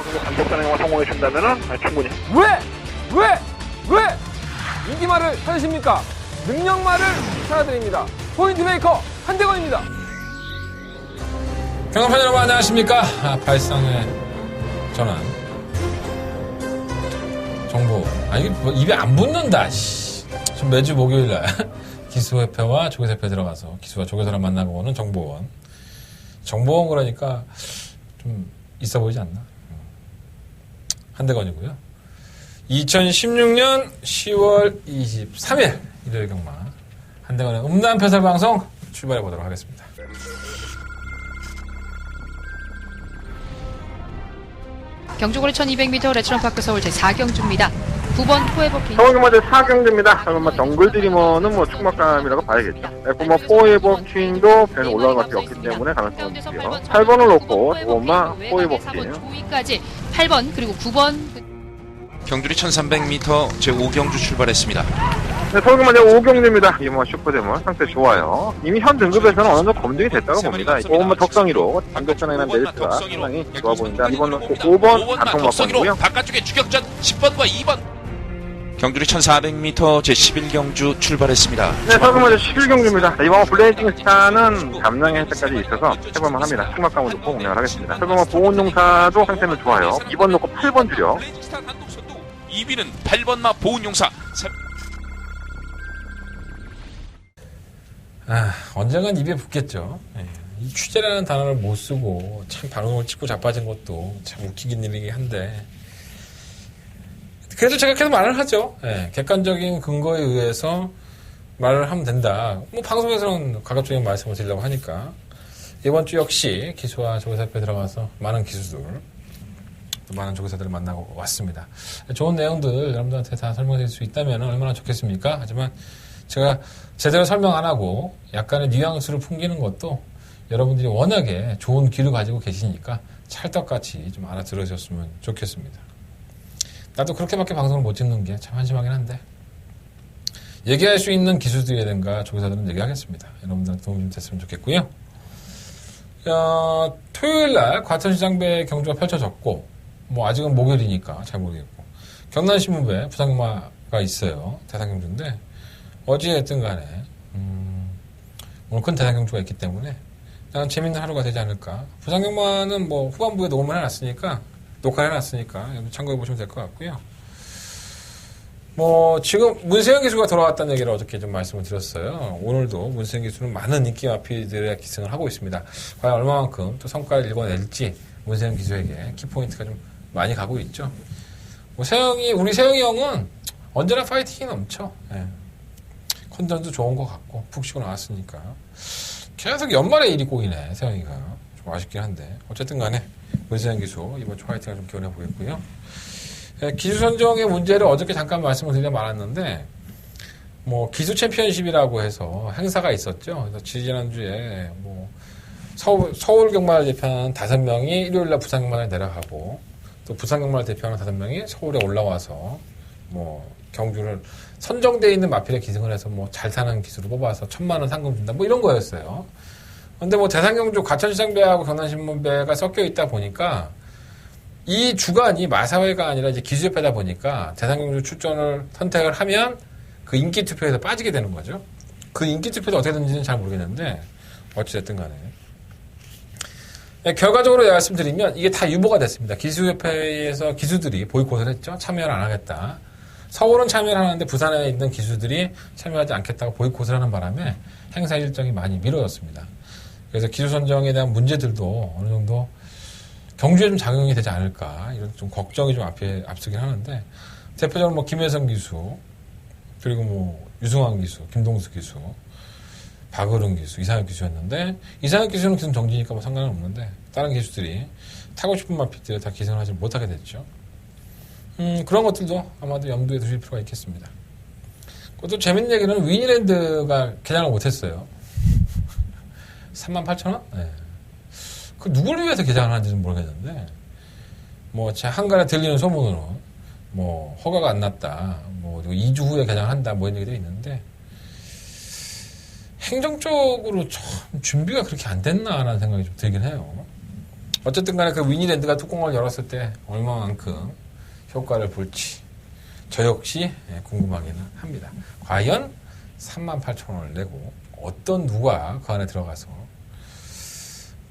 그리고 단독 단행만 성공해 준다면은 충분히. 왜 인기말을 찾으십니까? 능력말을 찾아드립니다. 포인트 메이커 한대건입니다. 경험판 여러분 안녕하십니까? 발상의 전환 정보. 이게 뭐 입에 안 붙는다. 좀 매주 목요일날 기수협회와 조교협회 들어가서 기수와 조교사를 만나고 오는 정보원. 정보원 그러니까 좀 있어 보이지 않나? 한대건이고요. 2016년 10월 23일 일요일 경마 한대건의 음란패설 방송 출발해 보도록 하겠습니다. 경주거리 1200m 레츠런파크 서울 제4경주입니다. 9번 포에버킹. 서울경마 제4경주입니다. 그러면 정글드리머는 뭐 축막감이라고 봐야겠죠. 뭐 포에버킹도 배는 올라갈 수밖에 없기 때문에 가능성은 있고요. 8번을 놓고 5번마 포에버킹. 조이까지 8번 그리고 9번. 경주리 1300m 제5경주 출발했습니다. 네, 서울경마 제5경주입니다. 이번 슈퍼데몬 상태 좋아요. 이미 현 등급에서는 어느 정도 검증이 됐다고 봅니다. 5번마 덕성이로 단독전에는 메리트가 상당히 좋아 보인다. 2번 놓고 5번 단통막번이고요. 바깥쪽에 추격전 10번과 2번. 경주리 1400m 제11경주 출발했습니다. 네, 서울경마 제11경주입니다. 이번 블레이징 스타는 감량의 혜택까지 있어서 해볼만 합니다. 축막감을 놓고 공략을 하겠습니다. 서울경마 보온용사도 상태는 좋아요. 2번 놓고 8번 주력. 2위는 8번마 보훈용사. 언젠간 입에 붙겠죠. 이 취재라는 단어를 못 쓰고 참 발음을 찍고 자빠진 것도 참 웃기긴 일이긴 한데 그래도 제가 계속 말을 하죠. 객관적인 근거에 의해서 말을 하면 된다. 뭐 방송에서는 가급적인 말씀을 드리려고 하니까 이번 주 역시 기수와 조교사협회 들어가서 많은 기수들 또 많은 조교사들을 만나고 왔습니다. 좋은 내용들 여러분들한테 다 설명드릴 수 있다면 얼마나 좋겠습니까? 하지만 제가 제대로 설명 안 하고 약간의 뉘앙스를 풍기는 것도 여러분들이 워낙에 좋은 귀를 가지고 계시니까 찰떡같이 좀 알아들으셨으면 좋겠습니다. 나도 그렇게밖에 방송을 못 찍는 게 참 한심하긴 한데 얘기할 수 있는 기수들이라든가 조교사들은 얘기하겠습니다. 여러분들한테 도움이 좀 됐으면 좋겠고요. 토요일날 과천시장배 경주가 펼쳐졌고 뭐 아직은 목요일이니까 잘 모르겠고 경남신문배 부산경마가 있어요. 대상경주인데 어찌됐든 간에 오늘 큰 대상경주가 있기 때문에 나는 재밌는 하루가 되지 않을까. 부산경마는 뭐 후반부에 녹음을 해놨으니까 녹화해놨으니까 참고해보시면 될 것 같고요. 뭐 지금 문세영 기수가 돌아왔다는 얘기를 어저께 좀 말씀을 드렸어요. 오늘도 문세영 기수는 많은 인기 마피들의 기승을 하고 있습니다. 과연 얼마만큼 또 성과를 읽어낼지 문세영 기수에게 키포인트가 좀 많이 가고 있죠. 뭐 우리 세영이 형은 언제나 파이팅이 넘쳐. 컨디션도 좋은 것 같고 푹 쉬고 나왔으니까 계속 연말에 일이 꼬이네. 세영이가 좀 아쉽긴 한데 어쨌든 간에 문세영 기수 이번 주 화이팅을 좀 기원해 보겠고요. 기수 선정의 문제를 어저께 잠깐 말씀을 드려 말았는데 뭐 기수 챔피언십이라고 해서 행사가 있었죠. 그래서 지지난주에 뭐 서울 경마를 대표하는 5명이 일요일날 부산 경마를 내려가고 또 부산 경마를 대표하는 5명이 서울에 올라와서 뭐 경주를 선정되어 있는 마필에 기승을 해서 뭐 잘 타는 기수를 뽑아서 1,000만 원 상금 준다 뭐 이런 거였어요. 근데 뭐 대상경주 과천시장배하고 경남신문배가 섞여 있다 보니까 이 주간이 마사회가 아니라 이제 기수협회다 보니까 대상경주 출전을 선택을 하면 그 인기 투표에서 빠지게 되는 거죠. 그 인기 투표도 어떻게 되는지는 잘 모르겠는데 어찌됐든 간에 결과적으로 말씀드리면 이게 다 유보가 됐습니다. 기수협회에서 기수들이 보이콧을 했죠. 참여를 안 하겠다. 서울은 참여를 하는데 부산에 있는 기수들이 참여하지 않겠다고 보이콧을 하는 바람에 행사 일정이 많이 미뤄졌습니다. 그래서 기수 선정에 대한 문제들도 어느 정도 경주에 좀 작용이 되지 않을까 이런 좀 걱정이 좀 앞서긴 하는데 대표적으로 뭐 김혜성 기수 그리고 뭐 유승환 기수, 김동수 기수, 박어른 기수, 이상혁 기수였는데 이상혁 기수는 기승 정지니까 뭐 상관은 없는데 다른 기수들이 타고 싶은 마피들을 다 기승을 하지 못하게 됐죠. 그런 것들도 아마도 염두에 두실 필요가 있겠습니다. 또 재밌는 얘기는 위니랜드가 개장을 못했어요. 38,000원? 네. 그 누구를 위해서 개장을 하는지는 모르겠는데 뭐 제 한간에 들리는 소문으로 뭐 허가가 안 났다, 뭐 2주 후에 개장을 한다, 뭐 이런 얘기도 있는데 행정적으로 참 준비가 그렇게 안 됐나라는 생각이 좀 들긴 해요. 어쨌든 간에 그 위니랜드가 뚜껑을 열었을 때 얼마만큼 효과를 볼지 저 역시 궁금하기는 합니다. 과연 38,000원을 내고 어떤 누가 그 안에 들어가서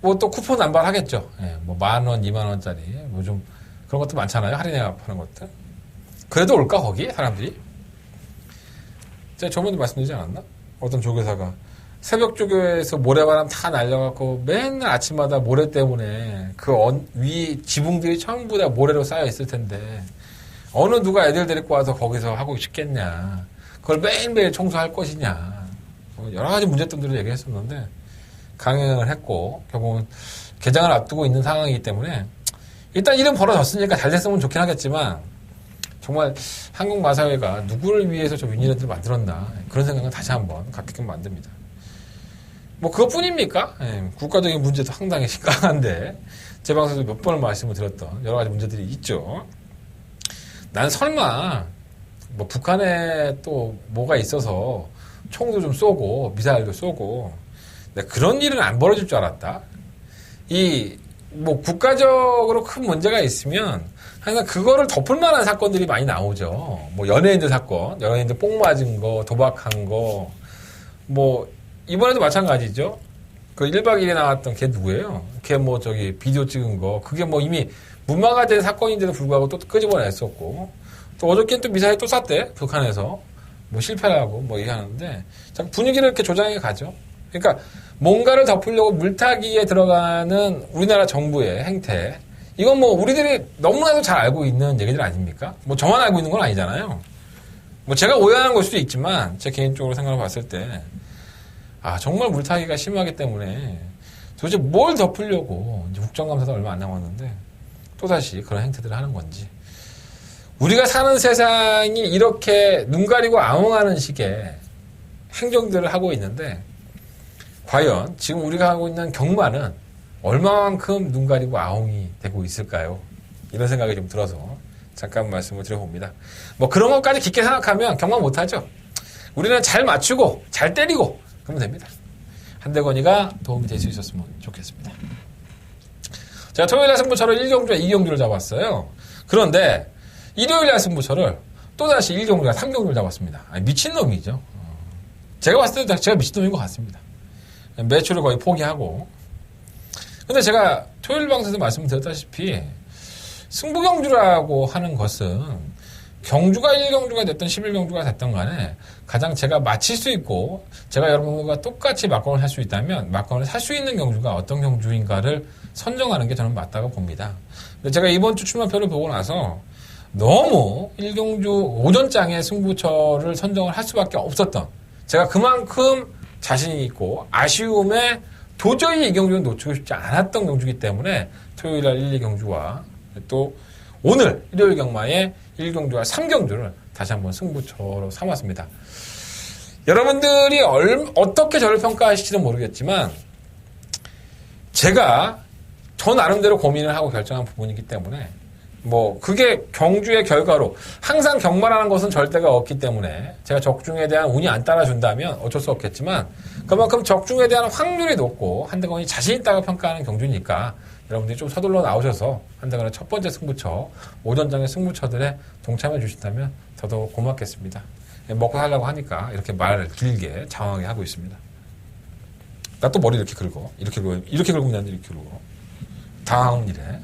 뭐 또 쿠폰 남발하겠죠. 뭐 10,000원, 20,000원짜리 뭐 좀 그런 것도 많잖아요. 할인해 파는 것들. 그래도 올까 거기 사람들이? 제가 저번에 말씀드리지 않았나? 어떤 조교사가 새벽 조교에서 모래바람 다 날려갖고 맨날 아침마다 모래 때문에 그 위 지붕들이 전부 다 모래로 쌓여 있을 텐데 어느 누가 애들 데리고 와서 거기서 하고 싶겠냐. 그걸 매일매일 청소할 것이냐. 여러 가지 문제점들을 얘기했었는데 강행을 했고 결국은 개장을 앞두고 있는 상황이기 때문에 일단 일은 벌어졌으니까 잘 됐으면 좋긴 하겠지만 정말 한국 마사회가 누구를 위해서 저 위니랜드를 만들었나 그런 생각은 다시 한번 갖게끔 만듭니다. 뭐 그것뿐입니까? 국가적인 문제도 상당히 심각한데 제 방송에서 몇 번을 말씀을 드렸던 여러 가지 문제들이 있죠. 난 설마 뭐 북한에 또 뭐가 있어서 총도 좀 쏘고 미사일도 쏘고 그런 일은 안 벌어질 줄 알았다. 이 뭐 국가적으로 큰 문제가 있으면 항상 그거를 덮을 만한 사건들이 많이 나오죠. 뭐 연예인들 사건, 연예인들 뽕 맞은 거, 도박한 거, 뭐 이번에도 마찬가지죠. 그 1박 2일에 나왔던 걔 누구예요? 걔 뭐 저기 비디오 찍은 거, 그게 뭐 이미 문마가 된 사건인데도 불구하고 또 끄집어냈었고, 또 어저께는 또 미사일 또 쐈대, 북한에서. 뭐 실패하고 뭐 얘기하는데, 자꾸 분위기를 이렇게 조장해 가죠. 그러니까 뭔가를 덮으려고 물타기에 들어가는 우리나라 정부의 행태, 이건 뭐 우리들이 너무나도 잘 알고 있는 얘기들 아닙니까? 뭐 저만 알고 있는 건 아니잖아요. 뭐 제가 오해하는 걸 수도 있지만 제 개인적으로 생각을 봤을 때 정말 물타기가 심하기 때문에 도대체 뭘 덮으려고 이제 국정감사도 얼마 안 남았는데 또다시 그런 행태들을 하는 건지 우리가 사는 세상이 이렇게 눈 가리고 아웅하는 식의 행정들을 하고 있는데 과연 지금 우리가 하고 있는 경마는 얼마만큼 눈 가리고 아웅이 되고 있을까요? 이런 생각이 좀 들어서 잠깐 말씀을 드려봅니다. 뭐 그런 것까지 깊게 생각하면 경마 못하죠. 우리는 잘 맞추고 잘 때리고 그러면 됩니다. 한대건이가 도움이 될 수 있었으면 좋겠습니다. 제가 토요일날 승부처를 1경주와 2경주를 잡았어요. 그런데 일요일날 승부처를 또다시 1경주와 3경주를 잡았습니다. 미친놈이죠. 제가 봤을 때 제가 미친놈인 것 같습니다. 매출을 거의 포기하고. 근데 제가 토요일 방송에서 말씀드렸다시피 승부경주라고 하는 것은 경주가 1경주가 됐든 11경주가 됐든 간에 가장 제가 맞힐 수 있고 제가 여러분과 똑같이 막건을 할 수 있다면 막건을 살 수 있는 경주가 어떤 경주인가를 선정하는 게 저는 맞다고 봅니다. 근데 제가 이번 주 출마표를 보고 나서 너무 1경주 오전장의 승부처를 선정을 할 수밖에 없었던 제가 그만큼 자신이 있고 아쉬움에 도저히 이 경주는 놓치고 싶지 않았던 경주이기 때문에 토요일날 1, 2경주와 또 오늘 일요일 경마의 1경주와 3경주를 다시 한번 승부처로 삼았습니다. 여러분들이 어떻게 저를 평가하실지는 모르겠지만 제가 저 나름대로 고민을 하고 결정한 부분이기 때문에 뭐 그게 경주의 결과로 항상 경마라는 것은 절대가 없기 때문에 제가 적중에 대한 운이 안 따라준다면 어쩔 수 없겠지만 그만큼 적중에 대한 확률이 높고 한대건이 자신 있다고 평가하는 경주니까 여러분들이 좀 서둘러 나오셔서 한대건의 첫 번째 승부처 오전장의 승부처들에 동참해 주신다면 더더욱 고맙겠습니다. 먹고 살려고 하니까 이렇게 말을 길게 장황하게 하고 있습니다. 나 또 머리 이렇게 긁어. 이렇게 긁으면 이렇게 긁어. 당황은 이래.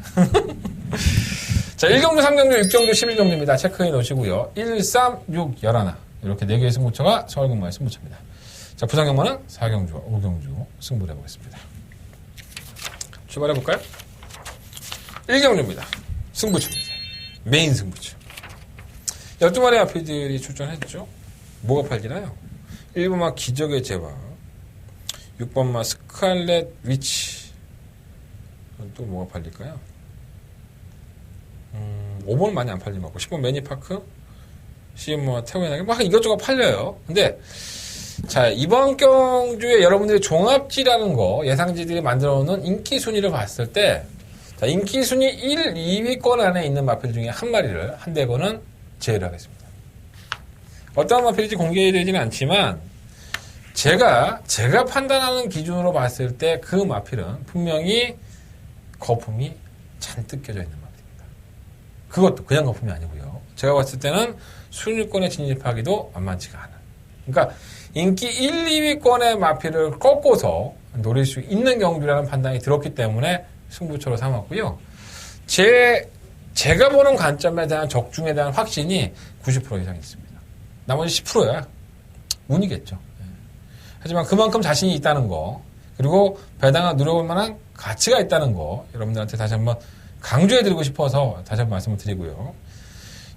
자, 1경주, 3경주, 6경주, 11경주입니다. 체크해 놓으시고요. 1, 3, 6, 11. 이렇게 4개의 승부처가 서울경마의 승부처입니다. 자, 부산경마는 4경주와 5경주 승부를 해보겠습니다. 출발해볼까요? 1경주입니다. 승부처입니다. 메인 승부처. 12마리의 아피들이 출전했죠. 뭐가 팔리나요? 1번마 기적의 제왕, 6번마 스칼렛 위치. 또 뭐가 팔릴까요? 5번은 많이 안 팔린 것 같고 10번 매니파크, 10번 태우의 나게 막 이것저것 팔려요. 근데 자, 이번 경주에 여러분들이 종합지라는 거 예상지들이 만들어 놓은 인기 순위를 봤을 때 자, 인기 순위 1, 2위권 안에 있는 마필 중에 한 마리를 한대건은 제외를 하겠습니다. 어떠한 마필인지 공개되지는 않지만 제가 판단하는 기준으로 봤을 때 그 마필은 분명히 거품이 잔뜩 껴져 있는 마필입니다. 그것도 그냥 거품이 아니고요. 제가 봤을 때는 순위권에 진입하기도 만만치가 않은. 그러니까 인기 1, 2위권의 마필을 꺾고서 노릴 수 있는 경주라는 판단이 들었기 때문에 승부처로 삼았고요. 제가 보는 관점에 대한 적중에 대한 확신이 90% 이상 있습니다. 나머지 10%야 운이겠죠. 하지만 그만큼 자신이 있다는 거, 그리고 배당을 누려볼 만한 가치가 있다는 거 여러분들한테 다시 한번 강조해드리고 싶어서 다시 한번 말씀을 드리고요.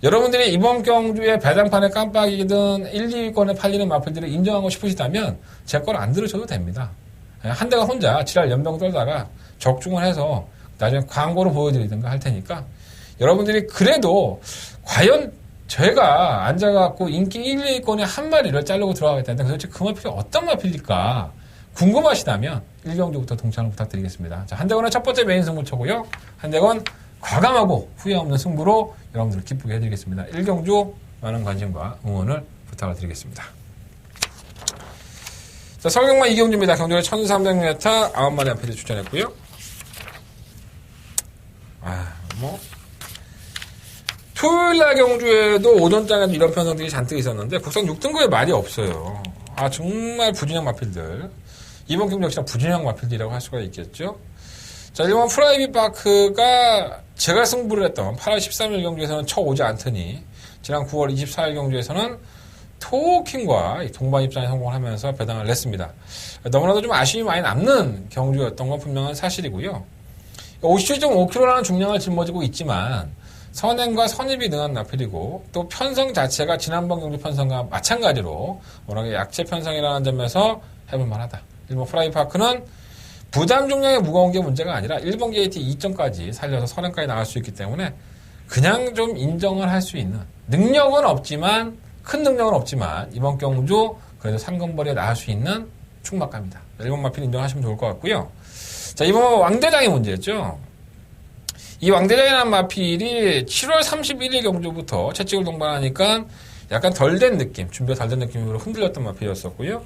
여러분들이 이번 경주에 배당판에 깜빡이든 1, 2위권에 팔리는 마필들을 인정하고 싶으시다면 제 걸 안 들으셔도 됩니다. 한 대가 혼자 지랄 연병 떨다가 적중을 해서 나중에 광고로 보여드리든가 할 테니까 여러분들이 그래도 과연 제가 앉아갖고 인기 1, 2위권에 한 마리를 자르고 들어가겠다는데 도대체 그 마필이 어떤 마필일까 궁금하시다면 1경주부터 동참을 부탁드리겠습니다. 자, 한대건의 첫 번째 메인 승부처고요. 한대건 과감하고 후회 없는 승부로 여러분들을 기쁘게 해드리겠습니다. 1경주 많은 관심과 응원을 부탁을 드리겠습니다. 자, 서경만 이경주입니다. 경주에 1300m 9마리 앞에서 추천했고요. 토요일날 경주에도 오전장에도 이런 편성들이 잔뜩 있었는데 국산 6등급에 말이 없어요. 정말 부진형 마필들. 이번 경주 역시나 부진형 마필들이라고 할 수가 있겠죠. 자, 일본 프라이빗 파크가 제가 승부를 했던 8월 13일 경주에서는 쳐오지 않더니 지난 9월 24일 경주에서는 토킹과 동반 입장에 성공을 하면서 배당을 냈습니다. 너무나도 좀 아쉬움이 많이 남는 경주였던 건 분명한 사실이고요. 57.5kg라는 중량을 짊어지고 있지만 선행과 선입이 능한 마필이고 또 편성 자체가 지난번 경주 편성과 마찬가지로 워낙에 약체 편성이라는 점에서 해볼만하다. 일본 프라이빗 파크는 부담 중량이 무거운 게 문제가 아니라 1번 게이트 2점까지 살려서 선행까지 나갈 수 있기 때문에 그냥 좀 인정을 할 수 있는 능력은 없지만 큰 능력은 없지만 이번 경주 그래도 상금벌이에 나갈 수 있는 충막감이다. 일본 마필 인정하시면 좋을 것 같고요. 자, 이번 왕대장이 문제였죠. 이 왕대장이라는 마필이 7월 31일 경주부터 채찍을 동반하니까 약간 덜 된 느낌, 준비가 덜 된 느낌으로 흔들렸던 마필이었었고요.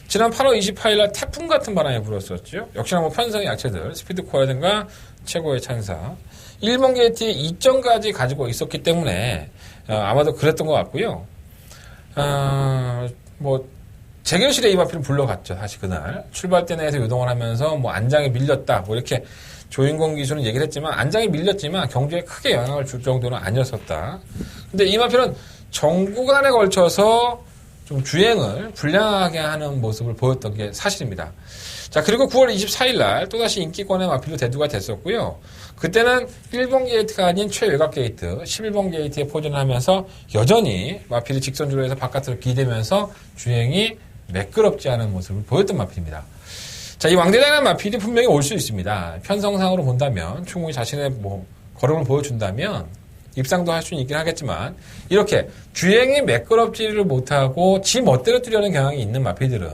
지난 8월 28일날 태풍 같은 바람이 불었었죠. 역시나 편성의 약체들, 스피드코어라든가 최고의 찬사, 1번 게이트에 2점까지 가지고 있었기 때문에 아마도 그랬던 것 같고요. 재결실에 이 마필을 불러갔죠. 사실 그날 출발대 내에서 요동을 하면서 안장에 밀렸다 이렇게 조인공 기수는 얘기를 했지만 안장에 밀렸지만 경주에 크게 영향을 줄 정도는 아니었었다. 근데 이 마필은 전구간에 걸쳐서 좀 주행을 불량하게 하는 모습을 보였던 게 사실입니다. 자, 그리고 9월 24일 날 또다시 인기권의 마필로 대두가 됐었고요. 그때는 1번 게이트가 아닌 최외곽 게이트, 11번 게이트에 포진을 하면서 여전히 마필이 직선주로 해서 바깥으로 기대면서 주행이 매끄럽지 않은 모습을 보였던 마필입니다. 자, 이 왕대장이라는 마필이 분명히 올 수 있습니다. 편성상으로 본다면 충분히 자신의 걸음을 보여준다면 입상도 할 수는 있긴 하겠지만 이렇게 주행이 매끄럽지를 못하고 지 멋대로 뛰려는 경향이 있는 마필들은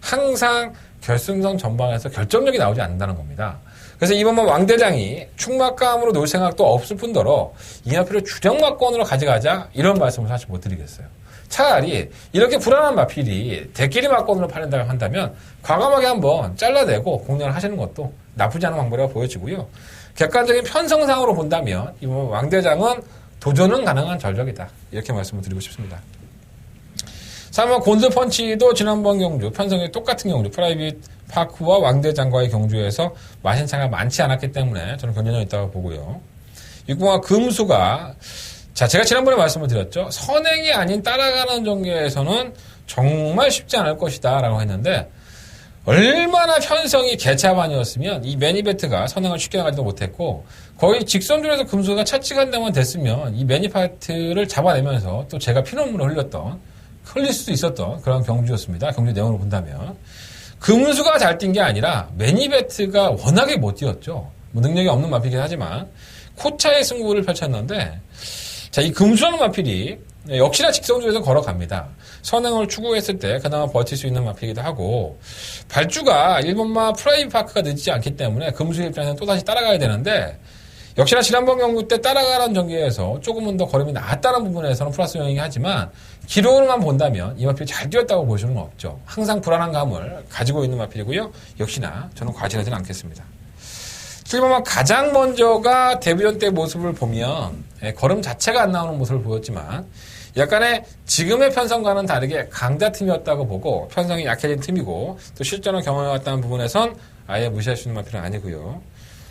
항상 결승선 전방에서 결정력이 나오지 않는다는 겁니다. 그래서 이번 왕대장이 충막감으로 놀 생각도 없을 뿐더러 이 마필을 주력마권으로 가져가자 이런 말씀을 사실 못 드리겠어요. 차라리 이렇게 불안한 마필이 대끼리 마권으로 팔린다고 한다면 과감하게 한번 잘라내고 공략을 하시는 것도 나쁘지 않은 방법이라고 보여지고요. 객관적인 편성상으로 본다면 이번 왕대장은 도전은 가능한 전력이다. 이렇게 말씀을 드리고 싶습니다. 3번 곤드펀치도 지난번 경주 편성이 똑같은 경주 프라이빗 파크와 왕대장과의 경주에서 마신 차가 많지 않았기 때문에 저는 견제력이 있다고 보고요. 6번과 금수가 제가 지난번에 말씀을 드렸죠. 선행이 아닌 따라가는 전개에서는 정말 쉽지 않을 것이다 라고 했는데 얼마나 편성이 개차반이었으면 이 매니베트가 선행을 쉽게 나가지도 못했고 거의 직선줄에서 금수가 차치한 데만 됐으면 이 매니파트를 잡아내면서 또 제가 피눈물을 흘릴 수도 있었던 그런 경주였습니다. 경주 내용으로 본다면 금수가 잘 뛴 게 아니라 매니베트가 워낙에 못 뛰었죠. 능력이 없는 마필이긴 하지만 코차의 승부를 펼쳤는데 자, 이 금수라는 마필이 역시나 직선줄에서 걸어갑니다. 선행을 추구했을 때 그나마 버틸 수 있는 마필이기도 하고 발주가 1번마 프라이빗 파크가 늦지 않기 때문에 금수의 입장에서는 또다시 따라가야 되는데 역시나 지난번 경주 때 따라가는 전개에서 조금은 더 걸음이 나았다는 부분에서는 플러스 영향이 하지만 기록으로만 본다면 이 마필이 잘 뛰었다고 볼 수는 없죠. 항상 불안한 감을 가지고 있는 마필이고요. 역시나 저는 과신하지는 않겠습니다. 7번만 가장 먼저가 데뷔전 때 모습을 보면 걸음 자체가 안 나오는 모습을 보였지만 약간의 지금의 편성과는 다르게 강자 틈이었다고 보고 편성이 약해진 틈이고 또 실전을 경험해왔다는 부분에선 아예 무시할 수 있는 마필은 아니고요.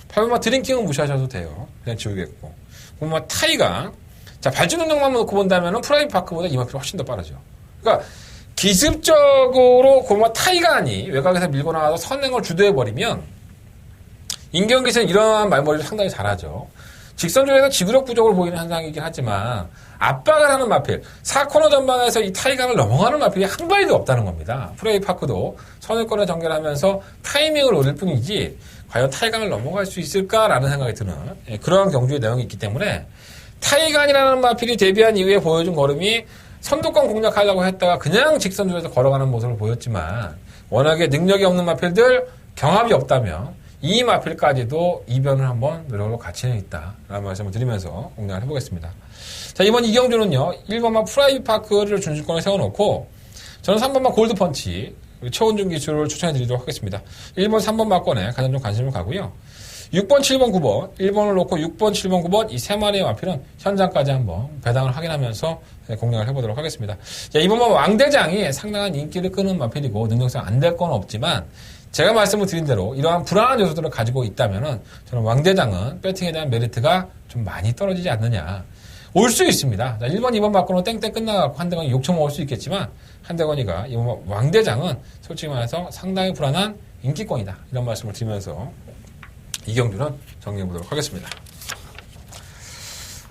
8번만 드링킹은 무시하셔도 돼요. 그냥 지우겠고. 9번만 타이가 자 발주 능력만 놓고 본다면 프라이빗 파크보다 이 마필이 훨씬 더 빠르죠. 그러니까 기습적으로 9번만 타이간이 외곽에서 밀고 나가서 선행을 주도해버리면 인경기에서는 이러한 말머리를 상당히 잘하죠. 직선 쪽에서 지구력 부족을 보이는 현상이긴 하지만 압박을 하는 마필, 4코너 전방에서 이 타이강을 넘어가는 마필이 한 마리도 없다는 겁니다. 프라이빗 파크도 선을권을 전개하면서 타이밍을 노릴 뿐이지 과연 타이강을 넘어갈 수 있을까라는 생각이 드는 그러한 경주의 내용이 있기 때문에 타이간이라는 마필이 데뷔한 이후에 보여준 걸음이 선두권 공략하려고 했다가 그냥 직선 쪽에서 걸어가는 모습을 보였지만 워낙에 능력이 없는 마필들, 경합이 없다면 이 마필까지도 이변을 한번 노력을 가치는 있다라는 말씀을 드리면서 공략을 해보겠습니다. 자, 이번 이경주는요, 1번만 프라이빗 파크를 준주권에 세워놓고, 저는 3번만 골드펀치, 최원준 기술을 추천해드리도록 하겠습니다. 1번, 3번 마건에 가장 좀 관심을 가고요. 6번, 7번, 9번, 1번을 놓고 6번, 7번, 9번, 이 세 마리의 마필은 현장까지 한번 배당을 확인하면서 공략을 해보도록 하겠습니다. 자, 이번만 왕대장이 상당한 인기를 끄는 마필이고, 능력상 안 될 건 없지만, 제가 말씀을 드린 대로 이러한 불안한 요소들을 가지고 있다면은 저는 왕대장은 배팅에 대한 메리트가 좀 많이 떨어지지 않느냐. 올 수 있습니다. 자, 1번, 2번 바꾸는 땡땡 끝나고 한대건이 욕처먹을 수 있겠지만 한대건이가 이번 왕대장은 솔직히 말해서 상당히 불안한 인기권이다. 이런 말씀을 드리면서 이경주는 정리해보도록 하겠습니다.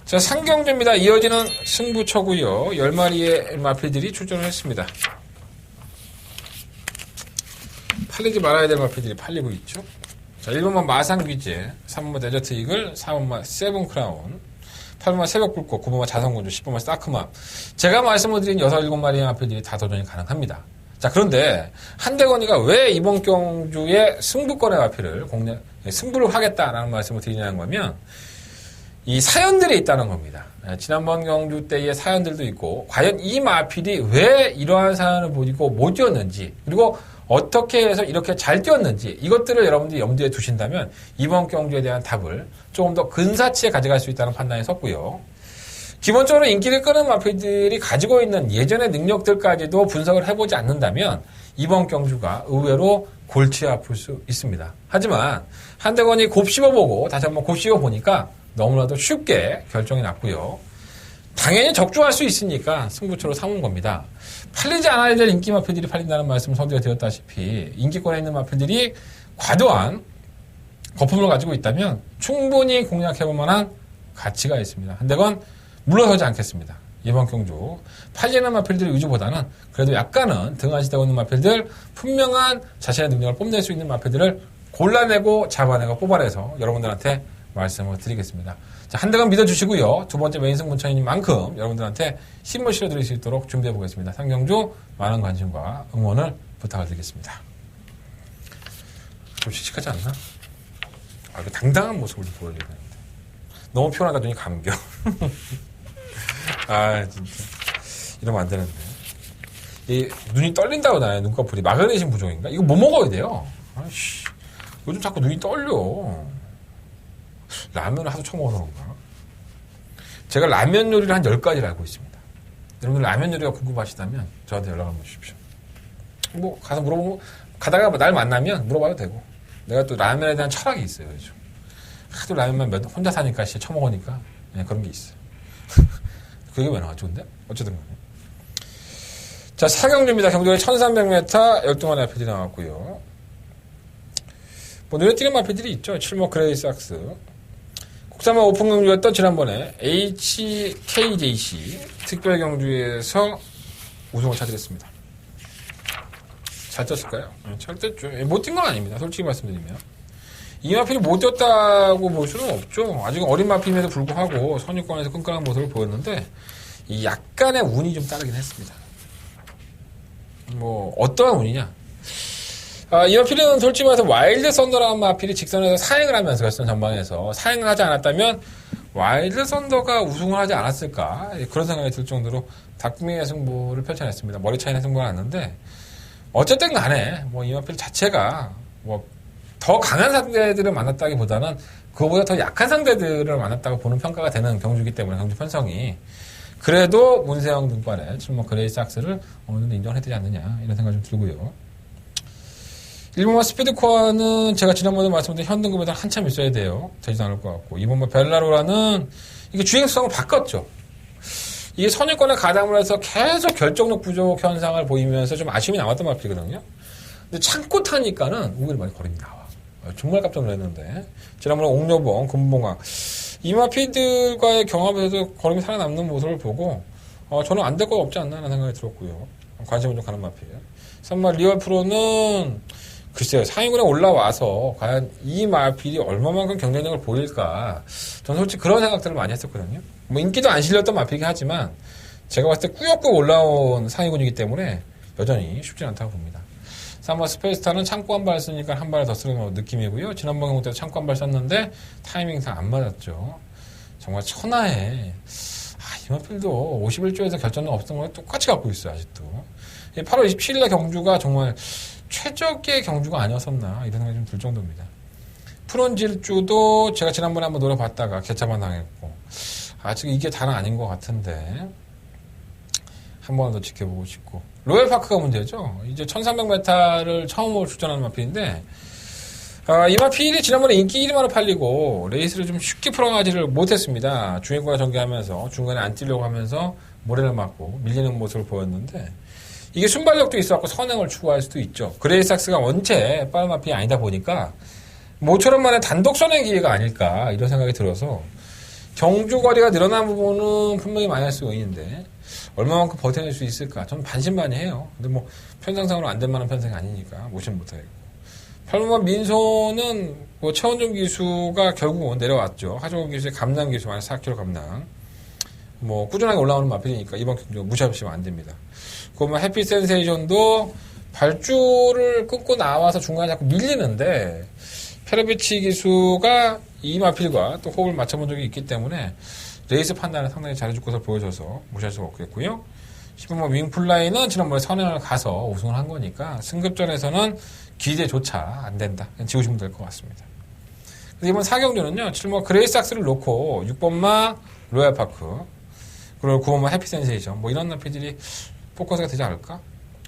자, 상경주입니다. 이어지는 승부처고요. 10마리의 마필들이 출전을 했습니다. 팔리지 말아야 될 마필들이 팔리고 있죠. 자, 1번만 마상귀재, 3번만 데저트 이글, 4번만 세븐 크라운, 8번만 새벽불꽃, 9번만 자성군주, 10번만 스타크맘. 제가 말씀을 드린 6, 7마리의 마필들이 다 도전이 가능합니다. 자, 그런데 한대건이가 왜 이번 경주에 승부권의 마필을 승부를 하겠다라는 말씀을 드리냐는 거면 이 사연들이 있다는 겁니다. 지난번 경주 때의 사연들도 있고 과연 이 마필이 왜 이러한 사연을 보이고 못 뛰었는지 그리고 어떻게 해서 이렇게 잘 뛰었는지 이것들을 여러분들이 염두에 두신다면 이번 경주에 대한 답을 조금 더 근사치에 가져갈 수 있다는 판단이 섰고요. 기본적으로 인기를 끄는 마필들이 가지고 있는 예전의 능력들까지도 분석을 해보지 않는다면 이번 경주가 의외로 골치 아플 수 있습니다. 하지만 한대건이 곱씹어보고 다시 한번 곱씹어보니까 너무나도 쉽게 결정이 났고요. 당연히 적중할 수 있으니까 승부처로 삼은 겁니다. 팔리지 않아야 될 인기 마필들이 팔린다는 말씀을 서두에 드렸다시피 인기권에 있는 마필들이 과도한 거품을 가지고 있다면 충분히 공략해볼 만한 가치가 있습니다. 한대건 물러서지 않겠습니다. 이번 경주 팔리는 마필들 위주보다는 그래도 약간은 등한시되고 있는 마필들 분명한 자신의 능력을 뽐낼 수 있는 마필들을 골라내고 잡아내고 뽑아내서 여러분들한테 말씀을 드리겠습니다. 자, 한대건 믿어주시고요. 두 번째 메인 승부처인 만큼 여러분들한테 힘을 실어드릴 수 있도록 준비해 보겠습니다. 상경주 많은 관심과 응원을 부탁을 드리겠습니다. 좀 씩씩하지 않나? 아, 당당한 모습을 보여줘야 되는데. 너무 피곤하니까 눈이 감겨. 아, 진짜. 이러면 안 되는데. 이 눈이 떨린다고 나요, 눈꺼풀이. 마그네슘 부족인가? 이거 뭐 먹어야 돼요? 아이씨. 요즘 자꾸 눈이 떨려. 라면을 하도 처먹어서 그런가? 제가 라면 요리를 한 10가지를 알고 있습니다. 여러분들 라면 요리가 궁금하시다면 저한테 연락 한번 주십시오. 뭐 가서 물어보고 가다가 날 만나면 물어봐도 되고 내가 또 라면에 대한 철학이 있어요. 요즘. 하도 라면만 혼자 사니까 처먹으니까 그런 게 있어요. 그게 왜 나왔죠 근데? 어쨌든 간에. 자, 사경주입니다. 경주에 1300m 12마리 마필들이 나왔고요. 뭐 눈에 띄는 마필들이 있죠. 7모 그레이삭스, 국산마 오픈 경주였던 지난번에 HKJC 특별 경주에서 우승을 차지했습니다. 잘 떴을까요? 잘 떴죠. 못 뛴 건 아닙니다. 솔직히 말씀드리면. 이 마필이 못 뛰었다고 볼 수는 없죠. 아직 어린 마필임에도 불구하고 선유권에서 끈끈한 모습을 보였는데 이 약간의 운이 좀 따르긴 했습니다. 뭐 어떠한 운이냐? 이 마필은 솔직히 말해서 와일드 썬더라는 마필이 직선에서 사행을 하면서 결선 전방에서 사행을 하지 않았다면 와일드 썬더가 우승을 하지 않았을까 그런 생각이 들 정도로 닭미의 승부를 펼쳐냈습니다. 머리 차이나 승부가 났는데 어쨌든 간에 뭐 이 마필 자체가 뭐 더 강한 상대들을 만났다기보다는 그거보다 더 약한 상대들을 만났다고 보는 평가가 되는 경주이기 때문에 경주 편성이 그래도 문세영 등반에 출몰 그레이삭스를 어느 정도 인정을 해야 되지 않느냐 이런 생각이 좀 들고요. 1번마 스피드코어는 제가 지난번에 말씀드린 현등급보다 한참 있어야 돼요. 되지도 않을 것 같고 2번마 벨라로라는 이게 주행 수상을 바꿨죠. 이게 선유권에 가담을 해서 계속 결정력 부족 현상을 보이면서 좀 아쉬움이 남았던 마필이거든요. 근데 참고 타니까는 오히려 많이 거림이 나와. 정말 깜짝 놀랐는데 지난번에 옥녀봉, 금봉학 이 마필들과의 경합에서 걸음이 살아남는 모습을 보고 저는 안 될 거 없지 않나 하는 생각이 들었고요. 관심을 좀 가는 마필. 3번 리얼 프로는 글쎄요, 상위군에 올라와서 과연 이 마필이 얼마만큼 경쟁력을 보일까 저는 솔직히 그런 생각들을 많이 했었거든요. 뭐 인기도 안 실렸던 마필이긴 하지만 제가 봤을 때 꾸역꾸역 올라온 상위군이기 때문에 여전히 쉽지 않다고 봅니다. 3번 스페이스타는 창고 한 발 쓰니까 한 발을 더 쓰는 느낌이고요. 지난번 경우 때도 창고 한 발 썼는데 타이밍상 안 맞았죠. 정말 천하에 이 마필도 51조에서 결정력 없었던 걸 똑같이 갖고 있어요. 아직도. 8월 27일날 경주가 정말 최적의 경주가 아니었었나 이런 생각이 좀 들 정도입니다. 푸른질주도 제가 지난번에 한번 노려봤다가 개차만 당했고 아직 이게 다는 아닌 것 같은데 한 번 더 지켜보고 싶고 로얄파크가 문제죠. 이제 1300m를 처음으로 출전하는 마필인데 이 마필이 지난번에 인기 1위만으로 팔리고 레이스를 좀 쉽게 풀어가지를 못했습니다. 중행구가 전개하면서 중간에 안 뛰려고 하면서 모래를 맞고 밀리는 모습을 보였는데 이게 순발력도 있어갖고 선행을 추구할 수도 있죠. 그레이삭스가 원체 빠른 마필이 아니다 보니까 모처럼 만에 단독 선행 기회가 아닐까 이런 생각이 들어서 경주 거리가 늘어난 부분은 분명히 마이너스 요인인데 얼마만큼 버텨낼 수 있을까 저는 반신반의해요. 근데 뭐 편성상으로 안 될 만한 편성이 아니니까 무시는 못하겠고 8번 민소는 뭐 최원종 기수가 결국은 내려왔죠. 하정우 기수의 감량 기수 만약 4km 감량 뭐 꾸준하게 올라오는 마필이니까 이번 경주 무시하시면 안 됩니다. 그러면 해피 센세이션도 발주를 끊고 나와서 중간에 자꾸 밀리는데 페르비치 기수가 이 마필과 또 호흡을 맞춰본 적이 있기 때문에 레이스 판단을 상당히 잘해줄 것을 보여줘서 무시할 수가 없겠고요. 10번 윙플라이는 지난번에 선행을 가서 우승을 한 거니까 승급전에서는 기대조차 안 된다. 지우시면 될 것 같습니다. 이번 4경주는요. 7번 그레이삭스를 놓고 6번마 로얄파크 그리고 9번마 해피센세이션 뭐 이런 마필들이 포커스가 되지 않을까?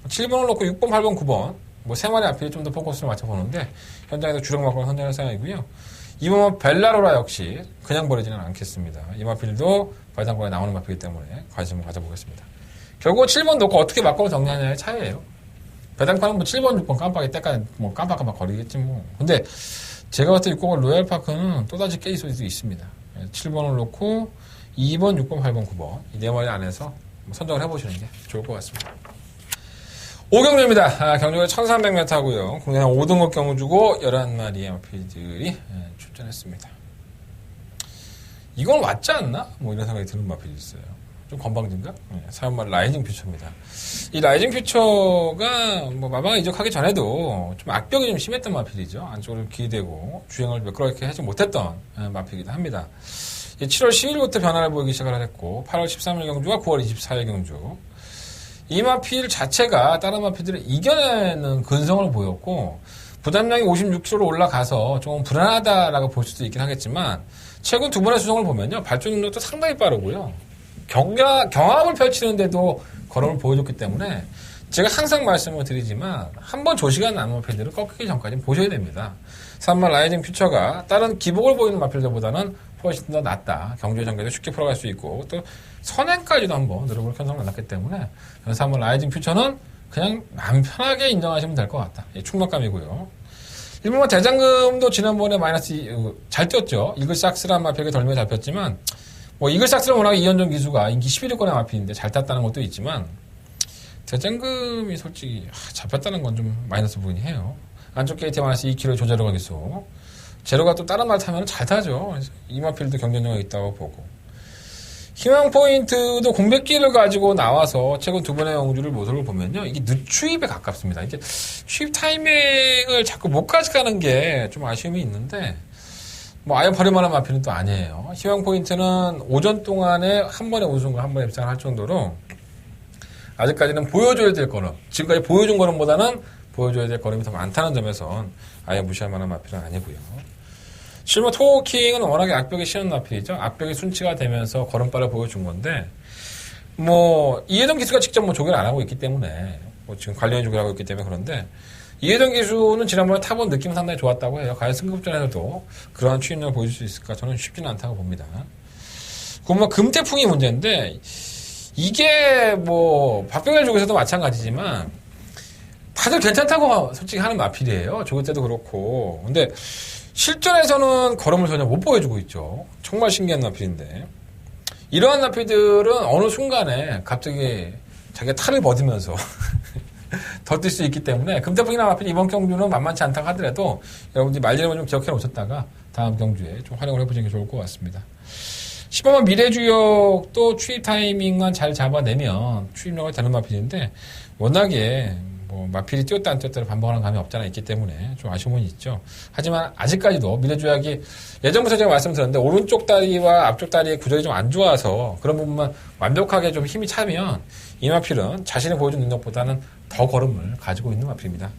7번을 놓고 6번, 8번, 9번 뭐 세 마리 앞에 좀 더 포커스를 맞춰보는데 현장에서 주력 마필을 선정할 생각이고요. 2번은 벨라로라 역시 그냥 버리지는 않겠습니다. 이 마필도 발당권에 나오는 마필이기 때문에 관심을 가져보겠습니다. 결국 7번 놓고 어떻게 막공을 정리하냐의 차이예요. 배당판은 뭐 7번, 6번 깜빡이 때까지 뭐 깜빡깜빡 거리겠지 뭐. 근데 제가 봤을 때 6번 로얄파크는 또다시 깨질 수도 있습니다. 7번을 놓고 2번, 6번, 8번, 9번 이 네 마리 안에서 선정을 해보시는 게 좋을 것 같습니다. 5경주입니다. 경주가 1300m고요. 국내한 5등급 경주고 11마리의 마필들이 출전했습니다. 이건 맞지 않나? 뭐 이런 생각이 드는 마필이 있어요. 좀 건방진가? 사연말 라이징 퓨처입니다. 이 라이징 퓨처가 뭐 마방에 이적하기 전에도 좀 악벽이 좀 심했던 마필이죠. 안쪽으로 기대고 주행을 매끄럽게 하지 못했던 마필이기도 합니다. 7월 10일부터 변화를 보이기 시작을 했고 8월 13일 경주와 9월 24일 경주 이 마필 자체가 다른 마필들을 이겨내는 근성을 보였고 부담량이 56kg로 올라가서 조금 불안하다라고 볼 수도 있긴 하겠지만 최근 두 번의 수성을 보면요 발전 능력도 상당히 빠르고요 경합을 펼치는데도 걸음을 보여줬기 때문에 제가 항상 말씀을 드리지만 한번 조시가 나는 마필들을 꺾이기 전까지는 보셔야 됩니다. 3번 라이징 퓨처가 다른 기복을 보이는 마필들보다는 훨씬 더 낫다. 경주의 전개도 쉽게 풀어갈 수 있고 또 선행까지도 한번 늘어볼 현상을 만났기 때문에 3번 라이징 퓨처는 그냥 마음 편하게 인정하시면 될 것 같다. 충만감이고요. 1번만 대장금도 지난번에 마이너스 잘 뛰었죠. 이글삭스란 마필에게 덜며 잡혔지만 뭐 이글삭스는 워낙 이현정 기수가 인기 11위권의 마필인데 잘 탔다는 것도 있지만 대장금이 솔직히 잡혔다는 건 좀 마이너스 부분이 해요. 안쪽 게이트에 마이너스 2kg 조제로가 기수 제로가 또 다른 말 타면 잘 타죠. 그래서 이 마필도 경쟁력이 있다고 보고 희망 포인트도 공백기를 가지고 나와서 최근 두 번의 경주를 모습을 보면요 이게 늦추입에 가깝습니다. 이게 추입 타이밍을 자꾸 못 가져가는 게 좀 아쉬움이 있는데 뭐 아예 버릴만한 마필은 또 아니에요. 희망 포인트는 오전 동안에 한 번에 우승을 한 번에 입상할 정도로 아직까지는 보여줘야 될 거는 지금까지 보여준 거는보다는 보여줘야 될 걸음이 더 많다는 점에선 아예 무시할 만한 마필은 아니고요. 실버 토킹은 워낙에 악벽이 쉬운 마필이죠. 악벽이 순치가 되면서 걸음발을 보여준 건데, 이해동 기수가 직접 조결 안 하고 있기 때문에, 지금 관련이 조결하고 있기 때문에 그런데, 이해동 기수는 지난번에 타본 느낌은 상당히 좋았다고 해요. 과연 승급전에서도 그러한 추진력을 보여줄 수 있을까? 저는 쉽지는 않다고 봅니다. 그럼 금태풍이 문제인데, 이게 박병일 쪽에서도 마찬가지지만, 다들 괜찮다고 솔직히 하는 마필이에요. 조교 때도 그렇고. 근데, 실전에서는 걸음을 전혀 못 보여주고 있죠. 정말 신기한 마필인데. 이러한 마필들은 어느 순간에 갑자기 자기가 탈을 벗으면서 더 뛸 수 있기 때문에 금태풍이나 마필 이번 경주는 만만치 않다고 하더라도 여러분들이 말리름을 좀 기억해 놓으셨다가 다음 경주에 좀 활용을 해보시는 게 좋을 것 같습니다. 10번만 미래주역도 추입 타이밍만 잘 잡아내면 추입력이 되는 마필인데 워낙에 마필이 뛰었다 안 뛰었다를 반복하는 감이 없잖아 있기 때문에 좀 아쉬움은 있죠. 하지만 아직까지도 미래주약이 예전부터 제가 말씀드렸는데 오른쪽 다리와 앞쪽 다리의 구조가 좀 안 좋아서 그런 부분만 완벽하게 좀 힘이 차면 이 마필은 자신이 보여준 능력보다는 더 걸음을 가지고 있는 마필입니다.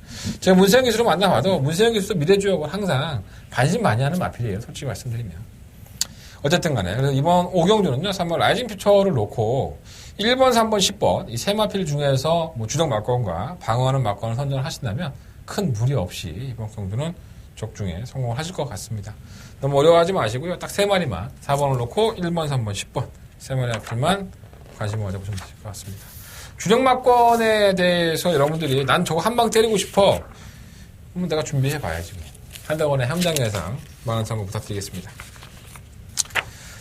제가 문세영 기수로 만나봐도 문세영 기수도 미래주역은 항상 반신반의하는 마필이에요. 솔직히 말씀드리면. 어쨌든 간에 그래서 이번 5경주는요. 3번 라이징 퓨처를 놓고 1번, 3번, 10번 이 세 마필 중에서 주력 막건과 방어하는 막건을 선정을 하신다면 큰 무리 없이 이번 경주는 적중에 성공을 하실 것 같습니다. 너무 어려워하지 마시고요. 딱 세 마리만 4번을 놓고 1번, 3번, 10번 세 마리 앞필만 관심을 가져보시면 될 것 같습니다. 주력 막건에 대해서 여러분들이 난 저거 한 방 때리고 싶어. 그러면 내가 준비해 봐야지. 한대원의 함장 예상 많은 참고 부탁드리겠습니다.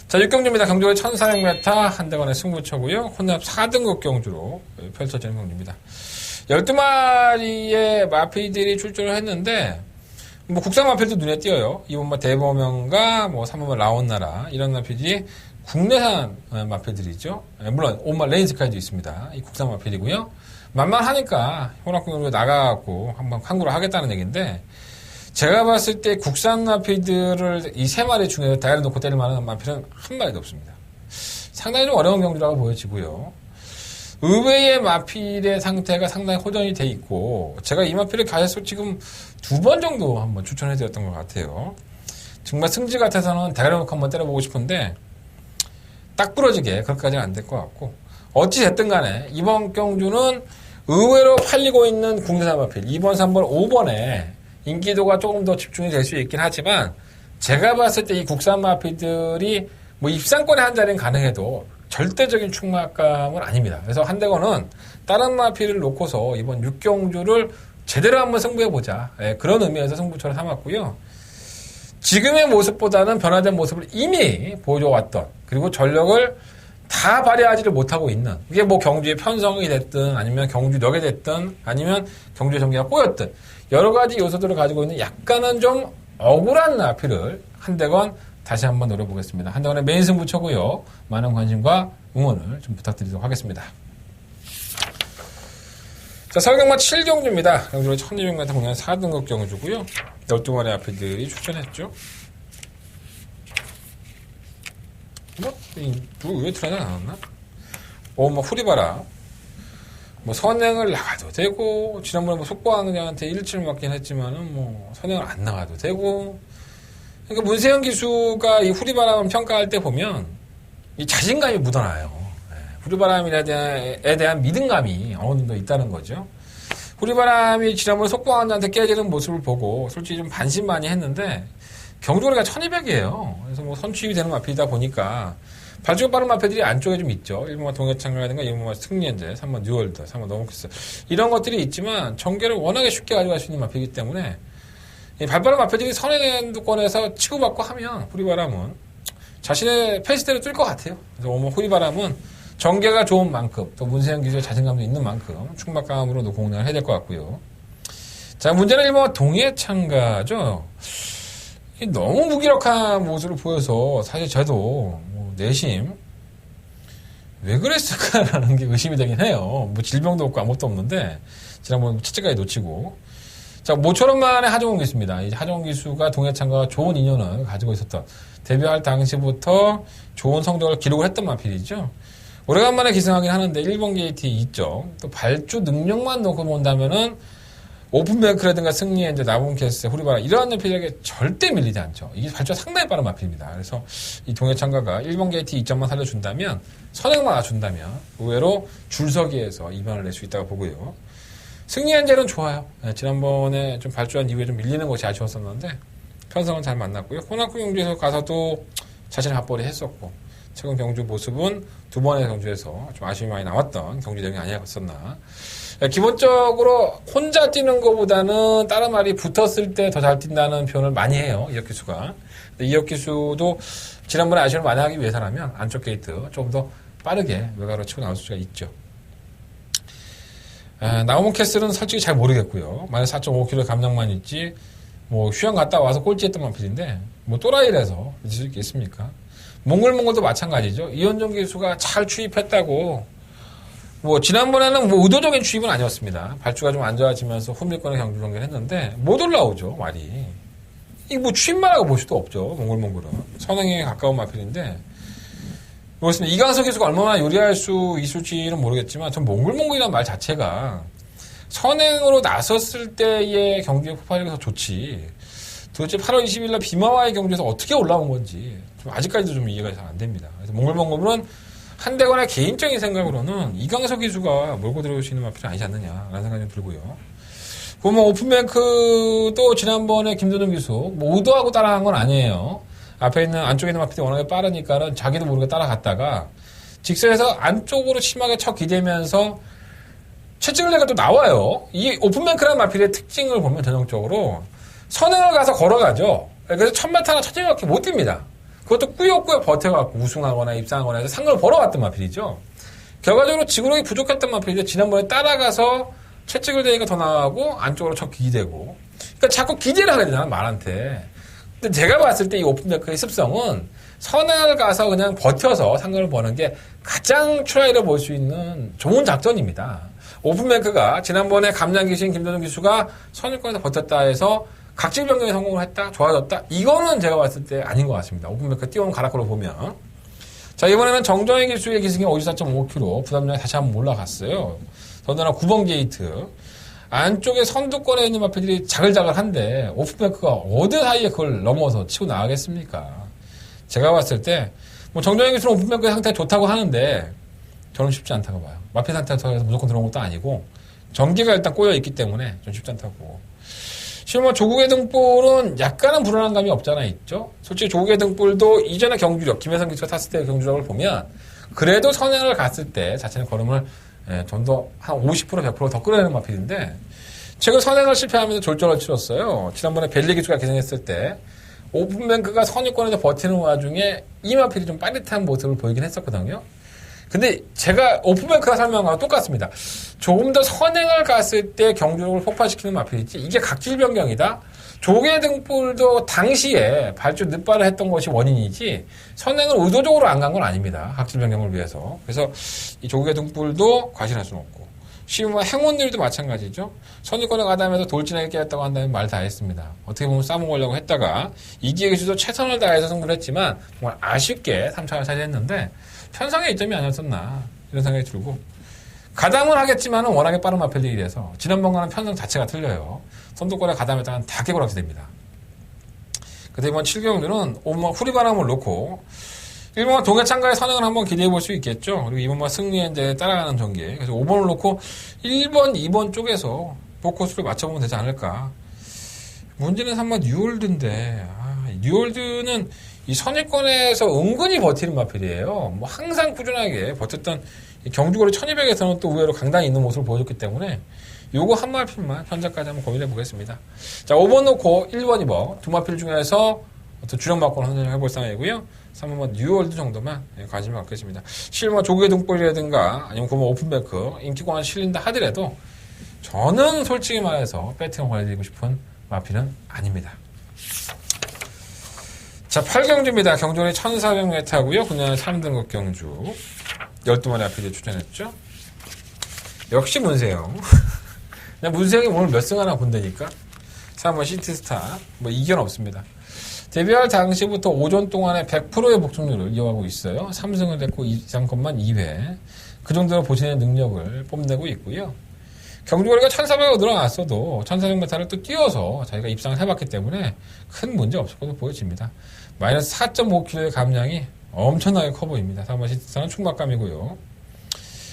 자, 6경주입니다. 경주의 1400m 한대관의 승부처고요. 혼합 4등급 경주로 펼쳐지는 경주입니다. 12마리의 마필들이 출전을 했는데 국산 마필도 눈에 띄어요. 이번 대범영과 3번만 라온나라 이런 마필이 국내산 마필들이죠. 물론 오마 레인스카이도 있습니다. 이 국산 마필이고요. 만만하니까 혼합경주로 나가갖고 한번 항구를 하겠다는 얘기인데 제가 봤을 때 국산 마필들을 이 세 마리 중에 다이를 놓고 때릴 만한 마필은 한 마리도 없습니다. 상당히 좀 어려운 경주라고 보여지고요. 의외의 마필의 상태가 상당히 호전이 돼 있고 제가 이 마필을 가해서 지금 2번 정도 한번 추천해드렸던 것 같아요. 정말 승지 같아서는 다이를 놓고 한번 때려보고 싶은데 딱 부러지게 그렇게까지는 안 될 것 같고 어찌 됐든 간에 이번 경주는 의외로 팔리고 있는 국내산 마필 2번, 3번, 5번에 인기도가 조금 더 집중이 될 수 있긴 하지만 제가 봤을 때 이 국산 마필들이 입상권의 한 자리는 가능해도 절대적인 충막감은 아닙니다. 그래서 한대건은 다른 마필을 놓고서 이번 6경주를 제대로 한번 승부해보자. 그런 의미에서 승부처를 삼았고요. 지금의 모습보다는 변화된 모습을 이미 보여줘왔던 그리고 전력을 다 발휘하지를 못하고 있는 이게 경주의 편성이 됐든 아니면 경주력이 됐든 아니면 경주의 전개가 꼬였든 여러 가지 요소들을 가지고 있는 약간은 좀 억울한 마필을 한대건 다시 한번 노려보겠습니다. 한대건의 메인 승부처고요. 많은 관심과 응원을 좀 부탁드리도록 하겠습니다. 자, 설경마 7경주입니다. 경주로 1200m 공연 4등급 경주고요. 12마리 마필들이 출전했죠. 누구 왜 트라이가 나왔나? 후리바라. 선행을 나가도 되고, 지난번에 속보왕장한테 1치를 맞긴 했지만은, 선행을 안 나가도 되고. 그러니까 문세영 기수가 이 후리바람을 평가할 때 보면, 이 자신감이 묻어나요. 후리바람에 대한 믿음감이 어느 정도 있다는 거죠. 후리바람이 지난번에 속보왕장한테 깨지는 모습을 보고, 솔직히 좀 반신반의했는데, 경주거리가 1200이에요. 그래서 선취입이 되는 마필이다 보니까, 발주가 빠른 마필들이 안쪽에 좀 있죠. 1번가 동해창이라든가 2번가 승리엔제, 3번 뉴월드, 3번 너무키스. 이런 것들이 있지만 전개를 워낙에 쉽게 가져갈 수 있는 마필이기 때문에 발빠른 마필들이 선행도권에서 치고받고 하면 후리바람은 자신의 페이스대로 뛸 것 같아요. 그래서 후리바람은 전개가 좋은 만큼 또 문세영 기수의 자신감도 있는 만큼 충막감으로 공략을 해야 될 것 같고요. 자, 문제는 1번가 동해창가죠. 너무 무기력한 모습을 보여서 사실 저도 내심 왜 그랬을까라는 게 의심이 되긴 해요. 질병도 없고 아무것도 없는데 지난번 첫째까지 놓치고 자 모처럼만의 하정훈 기수입니다. 이 하정훈 기수가 동해창과 좋은 인연을 가지고 있었던 데뷔할 당시부터 좋은 성적을 기록을 했던 마필이죠. 오래간만에 기승하긴 하는데 1번 게이트 2점 또 발주 능력만 놓고 본다면은 오픈뱅크라든가 승리에 이제 나본캐스, 후리바라 이러한 연필에게 절대 밀리지 않죠. 이게 발주가 상당히 빠른 마필입니다. 그래서 이 동해창가가 1번 게이트 2점만 살려준다면, 선행만 놔준다면 의외로 줄서기에서 2번을 낼 수 있다고 보고요. 승리한젤은 좋아요. 네, 지난번에 좀 발주한 이후에 좀 밀리는 것이 아쉬웠었는데 편성은 잘 만났고요. 호남구 경주에서 가서도 자신을 핫볼이 했었고, 최근 경주 모습은 두 번의 경주에서 좀 아쉬움이 많이 남았던 경주 대응이 아니었었나. 기본적으로 혼자 뛰는 것보다는 다른 말이 붙었을 때 더 잘 뛴다는 표현을 많이 해요, 이혁 기수가. 이혁 기수도 지난번에 아쉬움을 많이 하기 위해서라면 안쪽 게이트 조금 더 빠르게 외곽으로 치고 나올 수가 있죠. 나오몬 캐슬은 솔직히 잘 모르겠고요. 만약 4.5km 감량만 있지, 뭐 휴양 갔다 와서 꼴찌했던 만필인데 뭐 또라이라서 있을 수 있겠습니까? 몽골도 마찬가지죠. 이현종 기수가 잘 추입했다고, 뭐 지난번에는 뭐 의도적인 추입은 아니었습니다. 발주가 좀 안 좋아지면서 후밀권의 경주 경기를 했는데 못 올라오죠, 말이. 이 뭐 추입만 하고 볼 수도 없죠, 몽골은. 선행에 가까운 마필인데, 그렇습니다. 이강석 기수가 얼마나 요리할 수 있을지는 모르겠지만, 전 몽골이라는 말 자체가 선행으로 나섰을 때의 경기의 폭발력이 더 좋지, 도대체 8월 20일 날 비마와의 경주에서 어떻게 올라온 건지 좀 아직까지도 좀 이해가 잘 안 됩니다. 그래서 몽골은 한대건의 개인적인 생각으로는 이강석 기수가 몰고 들어올 수 있는 마필이 아니지 않느냐라는 생각이 좀 들고요. 그러면 오픈뱅크도 지난번에 김도동 기수 뭐 의도하고 따라간 건 아니에요. 앞에 있는 안쪽에 있는 마필이 워낙에 빠르니까는 자기도 모르게 따라갔다가 직선에서 안쪽으로 심하게 쳐 기대면서 채찍을 내가 또 나와요. 이 오픈뱅크라는 마필의 특징을 보면 전형적으로 선행을 가서 걸어가죠. 그래서 1000m나 1000m밖에 못 뜁니다. 그것도 꾸역꾸역 버텨갖고 우승하거나 입상하거나 해서 상금을 벌어왔던 마필이죠. 결과적으로 지구력이 부족했던 마필인데 지난번에 따라가서 채찍을 대니까 더 나가고 안쪽으로 쳐 기대고, 그러니까 자꾸 기대를 하게 되잖아, 말한테. 근데 제가 봤을 때 이 오픈뱅크의 습성은 선행을 가서 그냥 버텨서 상금을 버는 게 가장 트라이를 볼 수 있는 좋은 작전입니다. 오픈뱅크가 지난번에 감량기신 김도준 기수가 선행권에서 버텼다 해서 각질 변경에 성공을 했다, 좋아졌다, 이거는 제가 봤을 때 아닌 것 같습니다. 오픈뱅크 띄워온 가락으로 보면. 자, 이번에는 정정희 기수의 기승이 54.5km 부담량이 다시 한번 올라갔어요. 더군다나 9번 게이트 안쪽에 선두권에 있는 마필들이 자글자글한데 오픈뱅크가 어디 사이에 그걸 넘어서 치고 나가겠습니까? 제가 봤을 때 뭐 정정희 기수는 오픈뱅크의 상태가 좋다고 하는데 저는 쉽지 않다고 봐요. 마필 상태에서 무조건 들어온 것도 아니고 전기가 일단 꼬여있기 때문에 좀 쉽지 않다고 보고, 실제 조국의 등불은 약간은 불안한 감이 없잖아 있죠. 솔직히 조국의 등불도 이전의 경주력, 김혜성 기수가 탔을 때의 경주력을 보면 그래도 선행을 갔을 때 자신의 걸음을 좀 더 한 50% 100% 더 끌어내는 마필인데, 최근 선행을 실패하면서 졸전을 치렀어요. 지난번에 벨리 기수가 기승했을 때 오픈뱅크가 선유권에서 버티는 와중에 이 마필이 좀 빠릿한 모습을 보이긴 했었거든요. 근데 제가 오픈뱅크가 설명한 거랑 똑같습니다. 조금 더 선행을 갔을 때 경주력을 폭발시키는 마필이지, 이게 각질 변경이다? 조개 등불도 당시에 발주 늦발을 했던 것이 원인이지 선행을 의도적으로 안 간 건 아닙니다. 각질 변경을 위해서. 그래서 이 조개 등불도 과신할 수는 없고, 쉬운 행운들도 마찬가지죠. 선유권에 가다면서 돌진하게 깨졌다고 한다면 말 다 했습니다. 어떻게 보면 싸먹으려고 했다가 이기의 기수도 최선을 다해서 승부를 했지만 정말 아쉽게 3차를 차지했는데 편성의 이점이 아니었었나 이런 생각이 들고, 가담은 하겠지만은 워낙에 빠른 마필들이라서 지난번과는 편성 자체가 틀려요. 선두권에 가담했다간 다 깨고락지 됩니다. 그래서 이번 7경주는 5번 후리바람을 놓고 1번 동해창가의 선행을 한번 기대해 볼 수 있겠죠. 그리고 2번만 승리에 이제 따라가는 전개. 그래서 5번을 놓고 1번, 2번 쪽에서 포커스를 맞춰보면 되지 않을까. 문제는 3번 뉴올드인데, 뉴올드는 이 선의권에서 은근히 버티는 마필이에요. 뭐 항상 꾸준하게 버텼던 경주거리 1200에서는 또 의외로 강단이 있는 모습을 보여줬기 때문에 요거 한 마필만 현재까지 한번 고민해 보겠습니다. 자, 5번 놓고 1번, 2번 두 마필 중에서 어떤 주력 막고는 선정해볼 상황이고요. 3번은 뉴월드 정도만 관심을 갖겠습니다. 실버 조개 등불이라든가 아니면 9번 오픈뱅크 인기권에 실린다 하더라도 저는 솔직히 말해서 배팅을 권해드리고 싶은 마필은 아닙니다. 자, 8경주입니다. 경주는 1400m고요. 그냥 3등급 경주 12마리 앞에 추천했죠. 역시 문세영. 그냥 문세영이 오늘 몇 승 하나 본다니까. 3번 시티스타. 뭐 이견 없습니다. 데뷔할 당시부터 오전 동안에 100%의 복종률을 이어가고 있어요. 3승을 했고 2상권만 2회. 그 정도로 보시는 능력을 뽐내고 있고요. 경주거리가 1400으로 늘어났어도 1400m를 또 뛰어서 자기가 입상을 해봤기 때문에 큰 문제 없을 것으로 보여집니다. 마이너스 4.5kg의 감량이 엄청나게 커 보입니다. 3번 시티스타는 충막감이고요.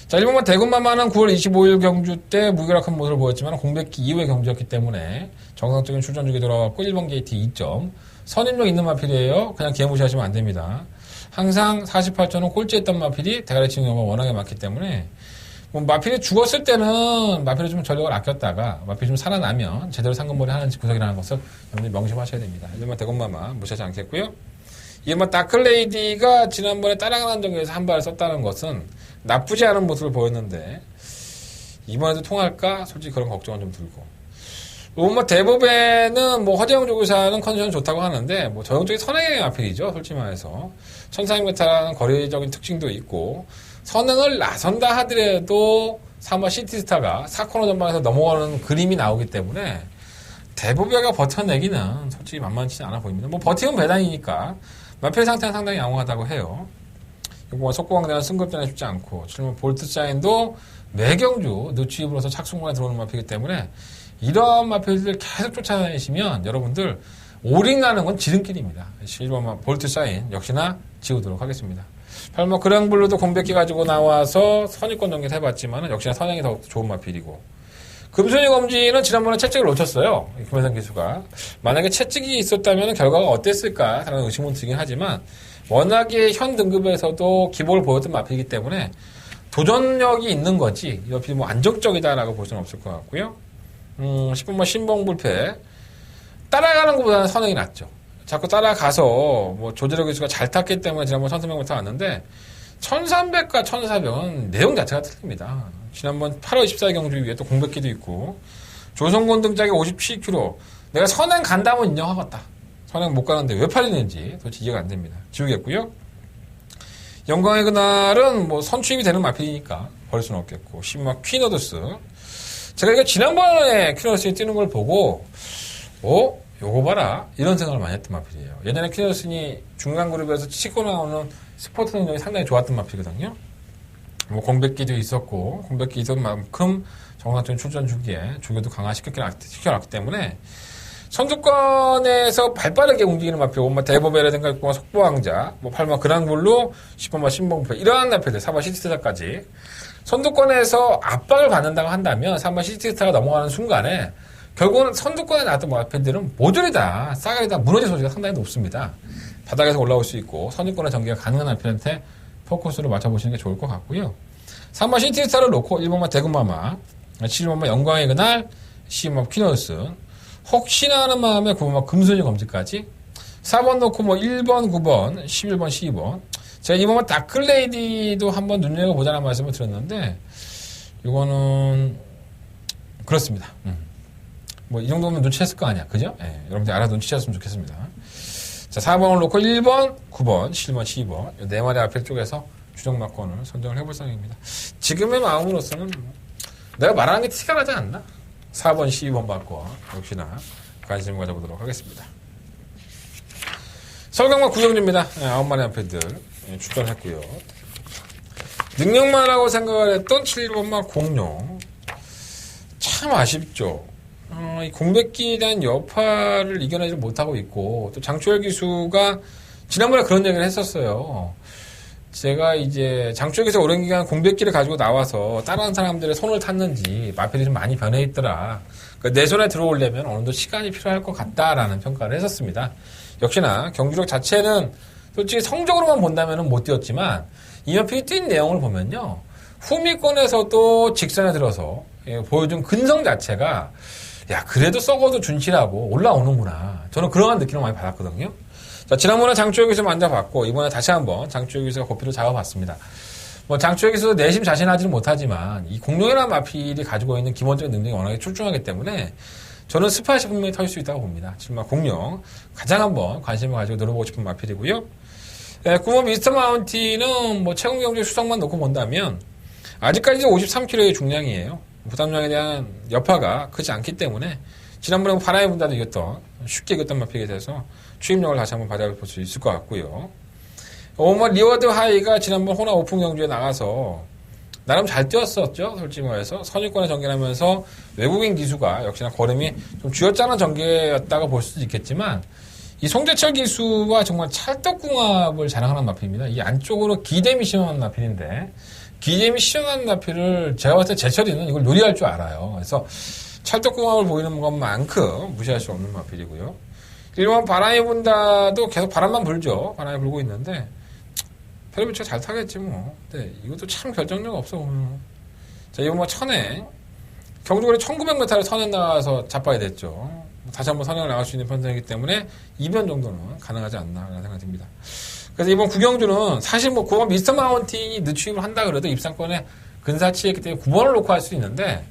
자, 1번만 대군마마는 9월 25일 경주 때 무기력한 모습을 보였지만 공백기 이후의 경주였기 때문에 정상적인 출전 주기에 돌아왔고 1번 게이트 2점. 선임력 있는 마필이에요. 그냥 개무시하시면 안 됩니다. 항상 48초는 꼴찌했던 마필이 대가리 치는 경우가 워낙에 많기 때문에 뭐 마필이 죽었을 때는 마필이 좀 전력을 아꼈다가 마필이 좀 살아나면 제대로 상금몰이 하는지 구석이라는 것을 여러분들이 명심하셔야 됩니다. 1번 대군마마 무시하지 않겠고요. 2번 다클레이디가 지난번에 따라가는 정도에서 한 발을 썼다는 것은 나쁘지 않은 모습을 보였는데 이번에도 통할까? 솔직히 그런 걱정은 좀 들고. 뭐 대법에는 뭐 허재영 조교사는 컨디션 좋다고 하는데 뭐 저형적인 선행의 마필이죠. 솔직히 말해서 1400m라는 거리적인 특징도 있고 선행을 나선다 하더라도 3번 시티스타가 4코너 전방에서 넘어가는 그림이 나오기 때문에 대법에가 버텨내기는 솔직히 만만치 않아 보입니다. 뭐 버티면 배당이니까 마필 상태는 상당히 양호하다고 해요. 이거 속보강대는 승급전에 쉽지 않고 7번 볼트 사인도 매경주 늦추입으로서 착순간에 들어오는 마필이기 때문에 이런 마필들 계속 쫓아다니시면 여러분들 오링하는 건 지름길입니다. 1번 볼트 사인 역시나 지우도록 하겠습니다. 8번 그랑블루도 공백기 가지고 나와서 선입권 전개를 해봤지만 역시나 선행이 더 좋은 마필이고 금순위 검진은 지난번에 채찍을 놓쳤어요. 김혜성 기수가. 만약에 채찍이 있었다면 결과가 어땠을까 라는 의심은 들긴 하지만 워낙에 현 등급에서도 기복을 보였던 마필이기 때문에 도전력이 있는 거지 옆이 뭐 안정적이다라고 볼 수는 없을 것 같고요. 10번만 신봉불패 따라가는 것보다는 선행이 낫죠. 자꾸 따라가서 뭐 조재력 기수가 잘 탔기 때문에 지난번 1300m 왔는데 1300과 1400은 내용 자체가 틀립니다. 지난번 8월 24일 경주 위에 또 공백기도 있고 조성곤 등짝에 57km 내가 선행 간다면 인정하겠다. 선행 못 가는데 왜 팔리는지 도대체 이해가 안 됩니다. 지우겠고요. 영광의 그날은 뭐 선취입이 되는 마필이니까 버릴 수는 없겠고 10막 퀴너드스 제가 이거 지난번에 퀴너드스이 뛰는 걸 보고 요거 봐라 이런 생각을 많이 했던 마필이에요. 예전에 퀴너드스이 중간 그룹에서 치고 나오는 스포트 능력이 상당히 좋았던 마필이거든요. 뭐 공백기도 있었고 공백기 있었던 만큼 정상적인 출전 주기에 조교도 강화시켰기 때문에 선두권에서 발빠르게 움직이는 마필, 뭐 대보배라든가 뭐 속보왕자, 뭐 8번 그랑블루, 10번 신봉표 이러한 마필들 4번 시티스타까지 선두권에서 압박을 받는다고 한다면 3번 시티스타가 넘어가는 순간에 결국은 선두권에 나왔던 마필들은 모조리 다 싸가리 다 무너질 소리가 상당히 높습니다. 바닥에서 올라올 수 있고 선두권의 전개가 가능한 마필한테 포커스를 맞춰보시는 게 좋을 것 같고요. 3번 시티스타를 놓고 1번만 대군마마, 7번만 영광의 그날, 10번만 퀴너스 혹시나 하는 마음에 9번만 금순위 검지까지 4번 놓고 뭐 1번, 9번, 11번, 12번 제가 이번만 다클레이디도 한번 눈여겨보자는 말씀을 드렸는데 이거는 그렇습니다. 뭐 이 정도면 눈치챘을 거 아니야. 그죠? 예, 여러분들 알아 눈치챘으면 좋겠습니다. 자, 4번을 놓고 1번, 9번, 11번, 12번 네 마리 앞에 쪽에서 주정막권을 선정을 해볼 생각입니다. 지금의 마음으로서는 내가 말하는 게 티가 나지 않나? 4번, 12번 바꿔 역시나 관심을 가져보도록 하겠습니다. 서울강마 구경주입니다. 9마리 앞에들 출전했고요. 능력만하고 생각을 했던 7번마 공룡 참 아쉽죠. 이 공백기에 대한 여파를 이겨내지 못하고 있고 또 장초열 기수가 지난번에 그런 얘기를 했었어요. 제가 이제 장초열 기수가 오랜 기간 공백기를 가지고 나와서 다른 사람들의 손을 탔는지 마필이 좀 많이 변해 있더라. 그러니까 내 손에 들어오려면 어느 정도 시간이 필요할 것 같다라는 평가를 했었습니다. 역시나 경주력 자체는 솔직히 성적으로만 본다면 못 뛰었지만 이 마필이 뛴 내용을 보면요. 후미권에서도 직선에 들어서 보여준 근성 자체가 야 그래도 썩어도 준치라고 올라오는구나. 저는 그러한 느낌을 많이 받았거든요. 자, 지난번에 장초열 기수 만져봤고 이번에 다시 한번 장초열 기수가 고삐를 잡아봤습니다. 뭐 장초열 기수도 내심 자신하지는 못하지만 이 공룡이라는 마필이 가지고 있는 기본적인 능력이 워낙에 출중하기 때문에 저는 스파이시 분명히 털 수 있다고 봅니다. 정말 공룡 가장 한번 관심을 가지고 노려보고 싶은 마필이고요. 9번 미스터 마운틴은 뭐 최고 경주 수성만 놓고 본다면 아직까지 53kg의 중량이에요. 부담량에 대한 여파가 크지 않기 때문에 지난번에 바람의 분다도 이겼던 쉽게 이겼던 마필에 대해서 추임력을 다시 한번 받아볼 수 있을 것 같고요. 리워드 하이가 지난번 호나 오픈 경주에 나가서 나름 잘 뛰었었죠. 솔직히 말해서 선유권에 전개하면서 외국인 기수가 역시나 걸음이 좀 쥐어짜는 전개였다고 볼 수도 있겠지만 이 송재철 기수와 정말 찰떡궁합을 자랑하는 마필입니다. 이 안쪽으로 기댐이 시원한 마필인데 기댐이 시원한 마필을 제가 봤을 때 재철이는 이걸 요리할 줄 알아요. 그래서 찰떡궁합을 보이는 것만큼 무시할 수 없는 마필이고요. 일본 바람이 분다도 계속 바람만 불죠. 바람이 불고 있는데 페르비치가 잘 타겠지 뭐. 근데 이것도 참 결정력 없어 보면. 자, 이거 뭐 천행. 경주거리 1900m를 선행 나가서 자빠야 됐죠. 다시 한번 선행을 나갈 수 있는 편성이기 때문에 2변 정도는 가능하지 않나라는 생각이 듭니다. 그래서 이번 구경주는 사실 뭐 9번 미스터 마운틴이 늦추임을 한다 그래도 입상권에 근사치했기 때문에 9번을 놓고 할 수 있는데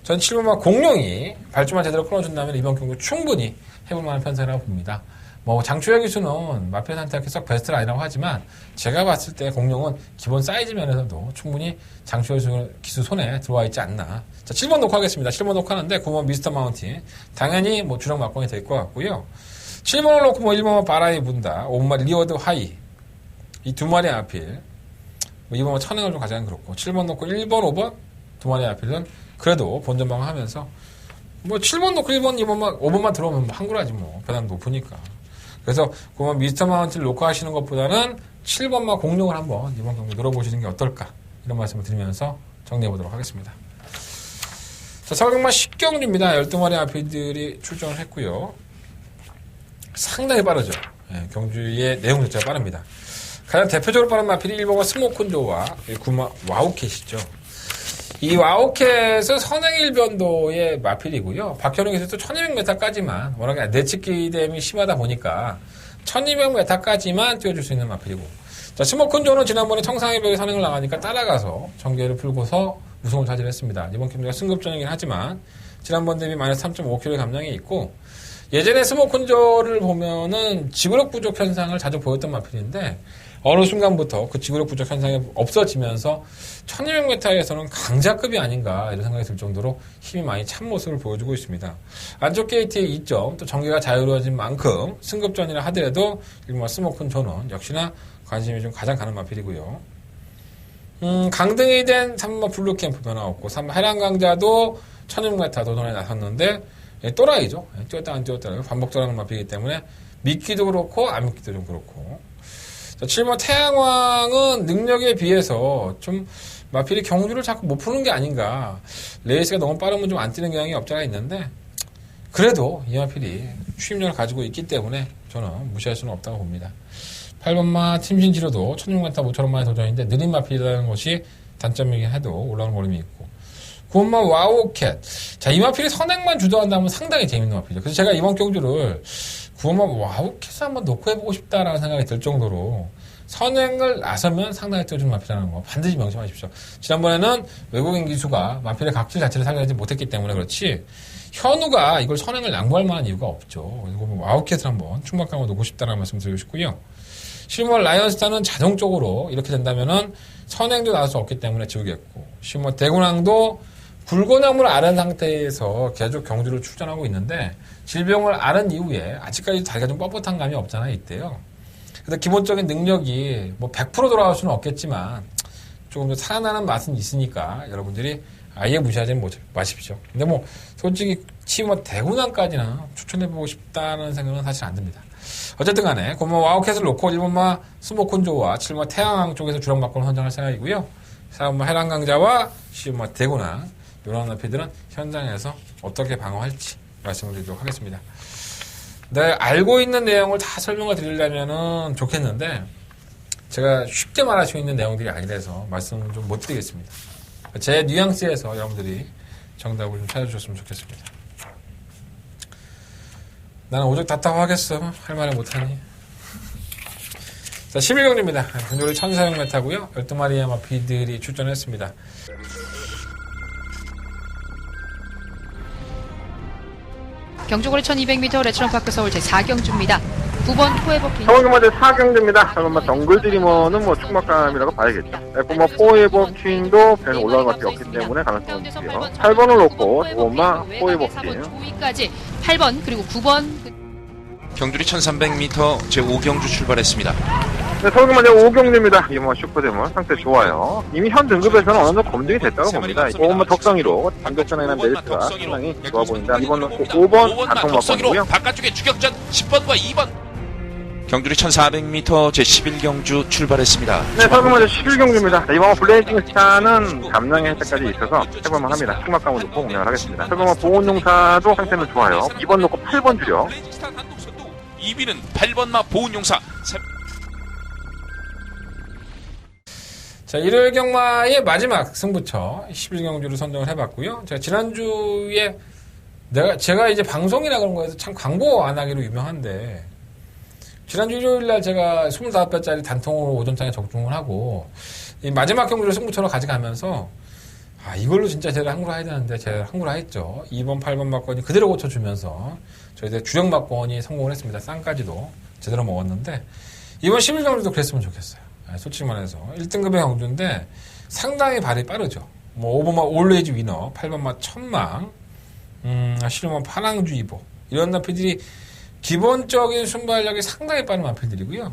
전 7번마 공룡이 발주만 제대로 끊어준다면 이번 경주 충분히 해볼 만한 편성이라고 봅니다. 뭐 장추열 기수는 마필 상태가 썩 베스트는 아니라고 하지만 제가 봤을 때 공룡은 기본 사이즈 면에서도 충분히 장추열 기수 손에 들어와 있지 않나. 자, 7번 놓고 하겠습니다. 7번 놓고 하는데 9번 미스터 마운틴 당연히 뭐 주력 막공이 될 것 같고요. 7번을 놓고 뭐 1번은 바람이 분다, 5번만 리워드 하이 이 두 마리 아필 뭐 2번은 천행을 좀 가장 그렇고 7번 놓고 1번, 5번 두 마리 아필은 그래도 본전방 하면서 뭐 7번 놓고 1번, 2번만 5번만 들어오면 뭐 한구라지 뭐 변화 높으니까. 그래서 그만 미스터 마운틴을 놓고 하시는 것보다는 7번만 공룡을 한번 이번 경기 노려보시는 게 어떨까 이런 말씀을 드리면서 정리해 보도록 하겠습니다. 자, 서울경마 10경주입니다. 12마리 아필들이 출전을 했고요. 상당히 빠르죠. 예, 경주의 내용 자체가 빠릅니다. 가장 대표적으로 빠른 마필이 1번과 스모큰조와 9마 와우캣이죠. 이 와우캣은 선행 1변도의 마필이고요. 박현웅에서도 1200m까지만 워낙에 내측기 댐이 심하다 보니까 1200m까지만 뛰어줄 수 있는 마필이고, 자, 스모큰조는 지난번에 청상의 벽에 선행을 나가니까 따라가서 전개를 풀고서 우승을 차지했습니다. 이번 경기가 승급전이긴 하지만 지난번 대비 마이너스 3.5kg의 감량이 있고, 예전에 스모큰조를 보면은 지구력 부족 현상을 자주 보였던 마필인데 어느 순간부터 그 지구력 부족 현상이 없어지면서 1200m에서는 강자급이 아닌가 이런 생각이 들 정도로 힘이 많이 찬 모습을 보여주고 있습니다. 안쪽 게이트의 2점, 또 전개가 자유로워진 만큼 승급전이라 하더라도 일본 스모큰조는 역시나 관심이 좀 가장 가는 마필이고요. 강등이 된 3번 블루캠프 변화 없고 3번 해랑강자도 1600m 도전에 나섰는데 또라이죠. 뛰었다 안 뛰었다 반복적으로 하는 마필이기 때문에 믿기도 그렇고 안 믿기도 좀 그렇고. 자, 7번 태양왕은 능력에 비해서 좀 마필이 경주를 자꾸 못 푸는 게 아닌가. 레이스가 너무 빠르면 좀 안 뛰는 경향이 없잖아 있는데 그래도 이 마필이 추임력을 가지고 있기 때문에 저는 무시할 수는 없다고 봅니다. 8번마 팀신치료도 1600m 5,000원만의 도전인데 느린 마필이라는 것이 단점이긴 해도 올라오는 걸음이 있고, 9번마 와우캣. 자, 이 마필이 선행만 주도한다면 상당히 재밌는 마필이죠. 그래서 제가 이번 경주를 9번마 와우캣을 한번 놓고 해보고 싶다라는 생각이 들 정도로 선행을 나서면 상당히 뛰어주는 마필이라는 거 반드시 명심하십시오. 지난번에는 외국인 기수가 마필의 각질 자체를 살려내지 못했기 때문에 그렇지 현우가 이걸 선행을 양보할 만한 이유가 없죠. 그래서 와우캣을 한번 충분감을 놓고 싶다는 말씀 드리고 싶고요. 실버 라이언스타는 자동적으로 이렇게 된다면은 선행도 나올 수 없기 때문에 지우겠고, 실버 대군항도 불곤함을 앓은 상태에서 계속 경주를 출전하고 있는데 질병을 앓은 이후에 아직까지 자기가 좀 뻣뻣한 감이 없잖아요, 이때요. 그래서 기본적인 능력이 뭐 100% 돌아올 수는 없겠지만 조금 더 살아나는 맛은 있으니까 여러분들이 아예 무시하지 마십시오. 근데 뭐 솔직히 치뭐 대군항까지는 추천해보고 싶다는 생각은 사실 안 듭니다. 어쨌든 간에 고모 와우캣을 놓고 1번마 스모큰조와 7번마 태양왕 쪽에서 주력 막고는 선정할 생각이고요. 4번마 해랑강자와 10번마 대군항 이런 마필들은 현장에서 어떻게 방어할지 말씀을 드리도록 하겠습니다. 네, 알고 있는 내용을 다 설명을 드리려면은 좋겠는데 제가 쉽게 말할 수 있는 내용들이 아니라서 말씀을 좀 못 드리겠습니다. 제 뉘앙스에서 여러분들이 정답을 좀 찾아주셨으면 좋겠습니다. 나는 오죽 답답하겠어. 할 말을 못하니. 자, 11경주입니다. 경주를 1400m고요. 12마리의 마피들이 출전했습니다. 경주거리 1200m 레츠런파크 서울 제4경주입니다. 9번 포에버 퀸. 서울경마대 4경주입니다. 잠깐만 덩글드리머는 뭐 충막감이라고 봐야겠죠. F1 포에버 퀸도 배는 올라갈 것이 없기 때문에 가능성이 있고요. 8번을 놓고 5번만 포에버 퀸. 5위까지 8번 그리고 9번. 경주리 1300m 제5경주 출발했습니다. 네, 서울 먼저 오경주입니다. 이모 슈퍼대물 상태 좋아요. 이미 현 등급에서는 어느 정도 검증이 됐다고 봅니다. 5번 덕성이로 단결선에 대한 메리트가 상당히 좋아 보인다. 이번 놓고 5번 덕성이로 단통막번이고요. 바깥쪽에 추격전 10번과 2번. 경주리 1400m 제11경주 출발했습니다. 네, 서울 먼저 11경주입니다. 이번 블레이징 스타는 감량의 혜택까지 있어서 해볼만 합니다. 충막감을 놓고 운영을 하겠습니다. 서울 보온용사도 상태는 좋아요. 2번 놓고 8번 주력. 2위는 8번마 보훈용사. 자, 일요일 경마의 마지막 승부처 11경주를 선정을 해봤고요. 제가 지난주에 제가 이제 방송이라 그런 거에서 참 광고 안 하기로 유명한데 지난주 일요일날 제가 25배짜리 단통으로 오전장에 적중을 하고 이 마지막 경주를 승부처로 가져가면서 이걸로 진짜 제대로 항구를 해야 되는데 제가 항구를 했죠. 2번, 8번 막건이 그대로 고쳐주면서 저희들 주력 막건이 성공을 했습니다. 쌍까지도 제대로 먹었는데 이번 11경주도 그랬으면 좋겠어요. 솔직히 말해서 1등급의 경주인데 상당히 발이 빠르죠. 뭐 5번마 올레이즈 위너, 8번마 천망, 7번마 파랑주 이보 이런 마필들이 기본적인 순발력이 상당히 빠른 마필들이고요.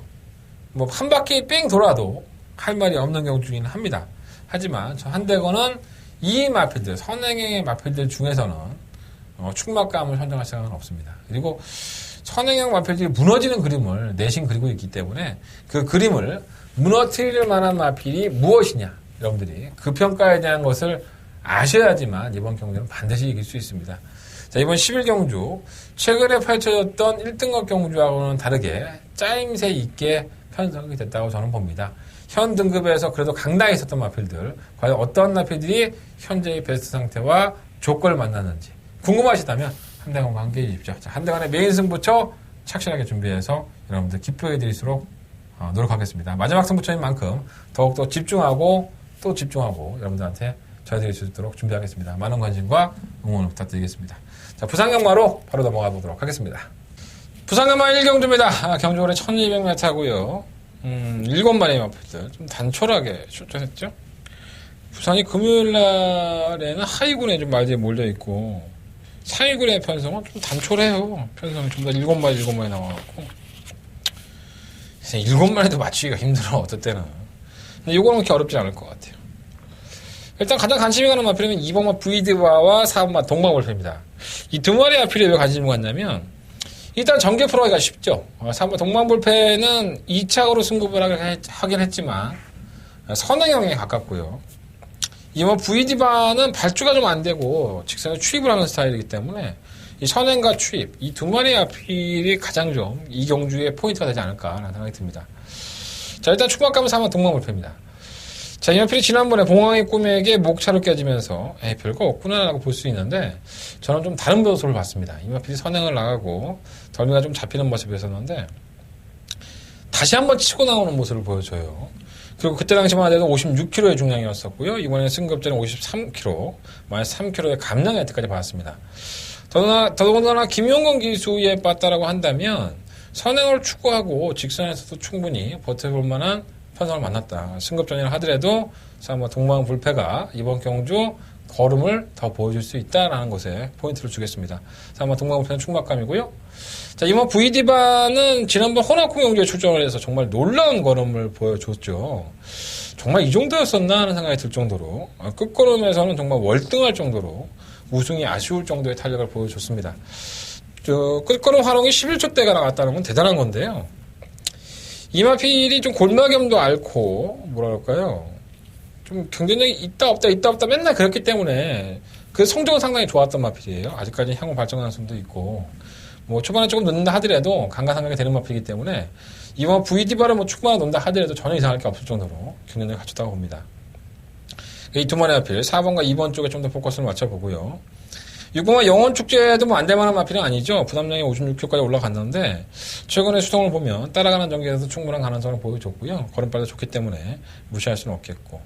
뭐 한 바퀴 뺑 돌아도 할 말이 없는 경주이긴 합니다. 하지만 저 한대건은 이 마필들, 선행형의 마필들 중에서는 축막감을 선정할 생각은 없습니다. 그리고 선행형 마필들이 무너지는 그림을 내심 그리고 있기 때문에 그 그림을 무너뜨릴 만한 마필이 무엇이냐 여러분들이 그 평가에 대한 것을 아셔야지만 이번 경주는 반드시 이길 수 있습니다. 자, 이번 11경주 최근에 펼쳐졌던 1등급 경주하고는 다르게 짜임새 있게 편성이 됐다고 저는 봅니다. 현 등급에서 그래도 강당에 있었던 마필들 과연 어떤 마필들이 현재의 베스트 상태와 조건을 만났는지 궁금하시다면 한대건과 함께해 주십시오. 자, 한대건의 메인 승부처 착실하게 준비해서 여러분들 기쁘게 드릴수록 노력하겠습니다. 마지막 승부처인 만큼 더욱더 집중하고 또 집중하고 여러분들한테 전해드릴 수 있도록 준비하겠습니다. 많은 관심과 응원을 부탁드리겠습니다. 자, 부산경마로 바로 넘어가 보도록 하겠습니다. 부산경마 1경주입니다. 경주거리 1200m고요. 7마리의 마필들 좀 단촐하게 출전했죠. 부산이 금요일날에는 하위군에 좀 말들이 몰려있고 상위군의 편성은 좀 단촐해요. 편성이 좀 더 7마리 나와갖고 7마리도 맞추기가 힘들어 어떨 때는. 근데 요거는 그렇게 어렵지 않을 것 같아요. 일단 가장 관심이 가는 마필은 2번마 브이드바와 4번마 동방불패입니다. 이 두 마리 마필이 왜 관심이 갔냐면 일단 전개 풀어가기가 쉽죠. 3번 동방불패는 2착으로 승급을 하긴 했지만 선행형에 가깝고요. 2번 브이드바는 발주가 좀 안 되고 직선에 출입을 하는 스타일이기 때문에 이 선행과 출입 이 두 마리 마필이 가장 좀 이 경주의 포인트가 되지 않을까라는 생각이 듭니다. 자, 일단 축막감은 3번 동방불패입니다. 자, 이 마필이 지난번에 봉황의 꿈에게 목차로 깨지면서 별거 없구나라고 볼 수 있는데 저는 좀 다른 모습을 봤습니다. 이 마필이 선행을 나가고 덜미가 좀 잡히는 모습이었었는데 다시 한번 치고 나오는 모습을 보여줘요. 그리고 그때 당시만 해도 56kg의 중량이었었고요. 이번에는 승급전에 53kg, 마이너스 3kg의 감량 혜택까지 받았습니다. 더더군다나 김용건 기수에 빠따라고 한다면 선행을 추구하고 직선에서도 충분히 버텨볼 만한 편성을 만났다. 승급전이라 하더라도 동방불패가 이번 경주 걸음을 더 보여줄 수 있다라는 것에 포인트를 주겠습니다. 동방불패는 충막감이고요. 자, 이번 브이디바는 지난번 호남콩 경주에 출전을 해서 정말 놀라운 걸음을 보여줬죠. 정말 이 정도였었나 하는 생각이 들 정도로 끝걸음에서는 정말 월등할 정도로 우승이 아쉬울 정도의 탄력을 보여줬습니다. 끝걸음 활용이 11초대가 나갔다는 건 대단한 건데요. 이 마필이 좀 골마겸도 앓고 뭐랄까요 좀 경쟁력이 있다 없다 맨날 그랬기 때문에 그 성적은 상당히 좋았던 마필이에요. 아직까지 향후 발전 가능성도 있고 뭐 초반에 조금 늦는다 하더라도 강가상각이 되는 마필이기 때문에 이번 브이디바를 뭐 축구만 논다 하더라도 전혀 이상할 게 없을 정도로 경쟁력을 갖췄다고 봅니다. 이 두 마리 마필 4번과 2번 쪽에 좀 더 포커스를 맞춰보고요. 6번과 영원축제도 뭐 안 될 만한 마필은 아니죠. 부담량이 56kg까지 올라갔는데 최근의 수성을 보면 따라가는 전개에서도 충분한 가능성을 보여줬고요. 걸음발도 좋기 때문에 무시할 수는 없겠고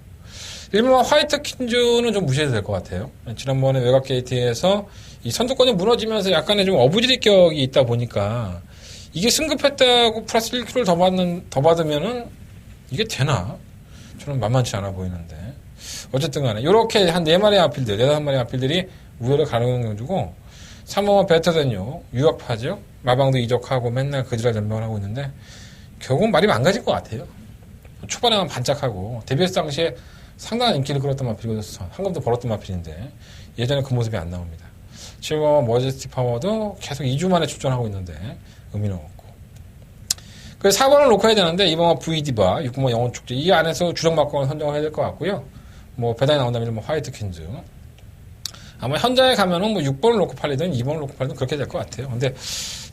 1번과 화이트 킨즈는 좀 무시해도 될 것 같아요. 지난번에 외곽 게이트에서 이 선두권이 무너지면서 약간의 좀 어부지리 격이 있다 보니까 이게 승급했다고 플러스 1kg를 더 받으면은 이게 되나? 저는 만만치 않아 보이는데 어쨌든 간에 이렇게 한 4마리 아필들 4-5마리 아필들이 우열을 가르는 경주고 3번은 베터덴요 유학파죠. 마방도 이적하고 맨날 그지랄 전명을 하고 있는데 결국은 말이 망가질 것 같아요. 초반에만 반짝하고 데뷔했을 당시에 상당한 인기를 끌었던 마필이고 한금도 벌었던 마필인데 예전에 그 모습이 안 나옵니다. 지금 머제스티 파워도 계속 2주 만에 출전하고 있는데 의미는 없고. 그래서 4번을 놓고 해야 되는데 이번 VD바 6번 영혼 축제 이 안에서 주력 막공을 선정을 해야 될 것 같고요. 뭐 배당이 나온다면 뭐 화이트 퀸즈. 아마 현장에 가면은 뭐 6번을 놓고 팔리든 2번을 놓고 팔리든 그렇게 될 것 같아요. 근데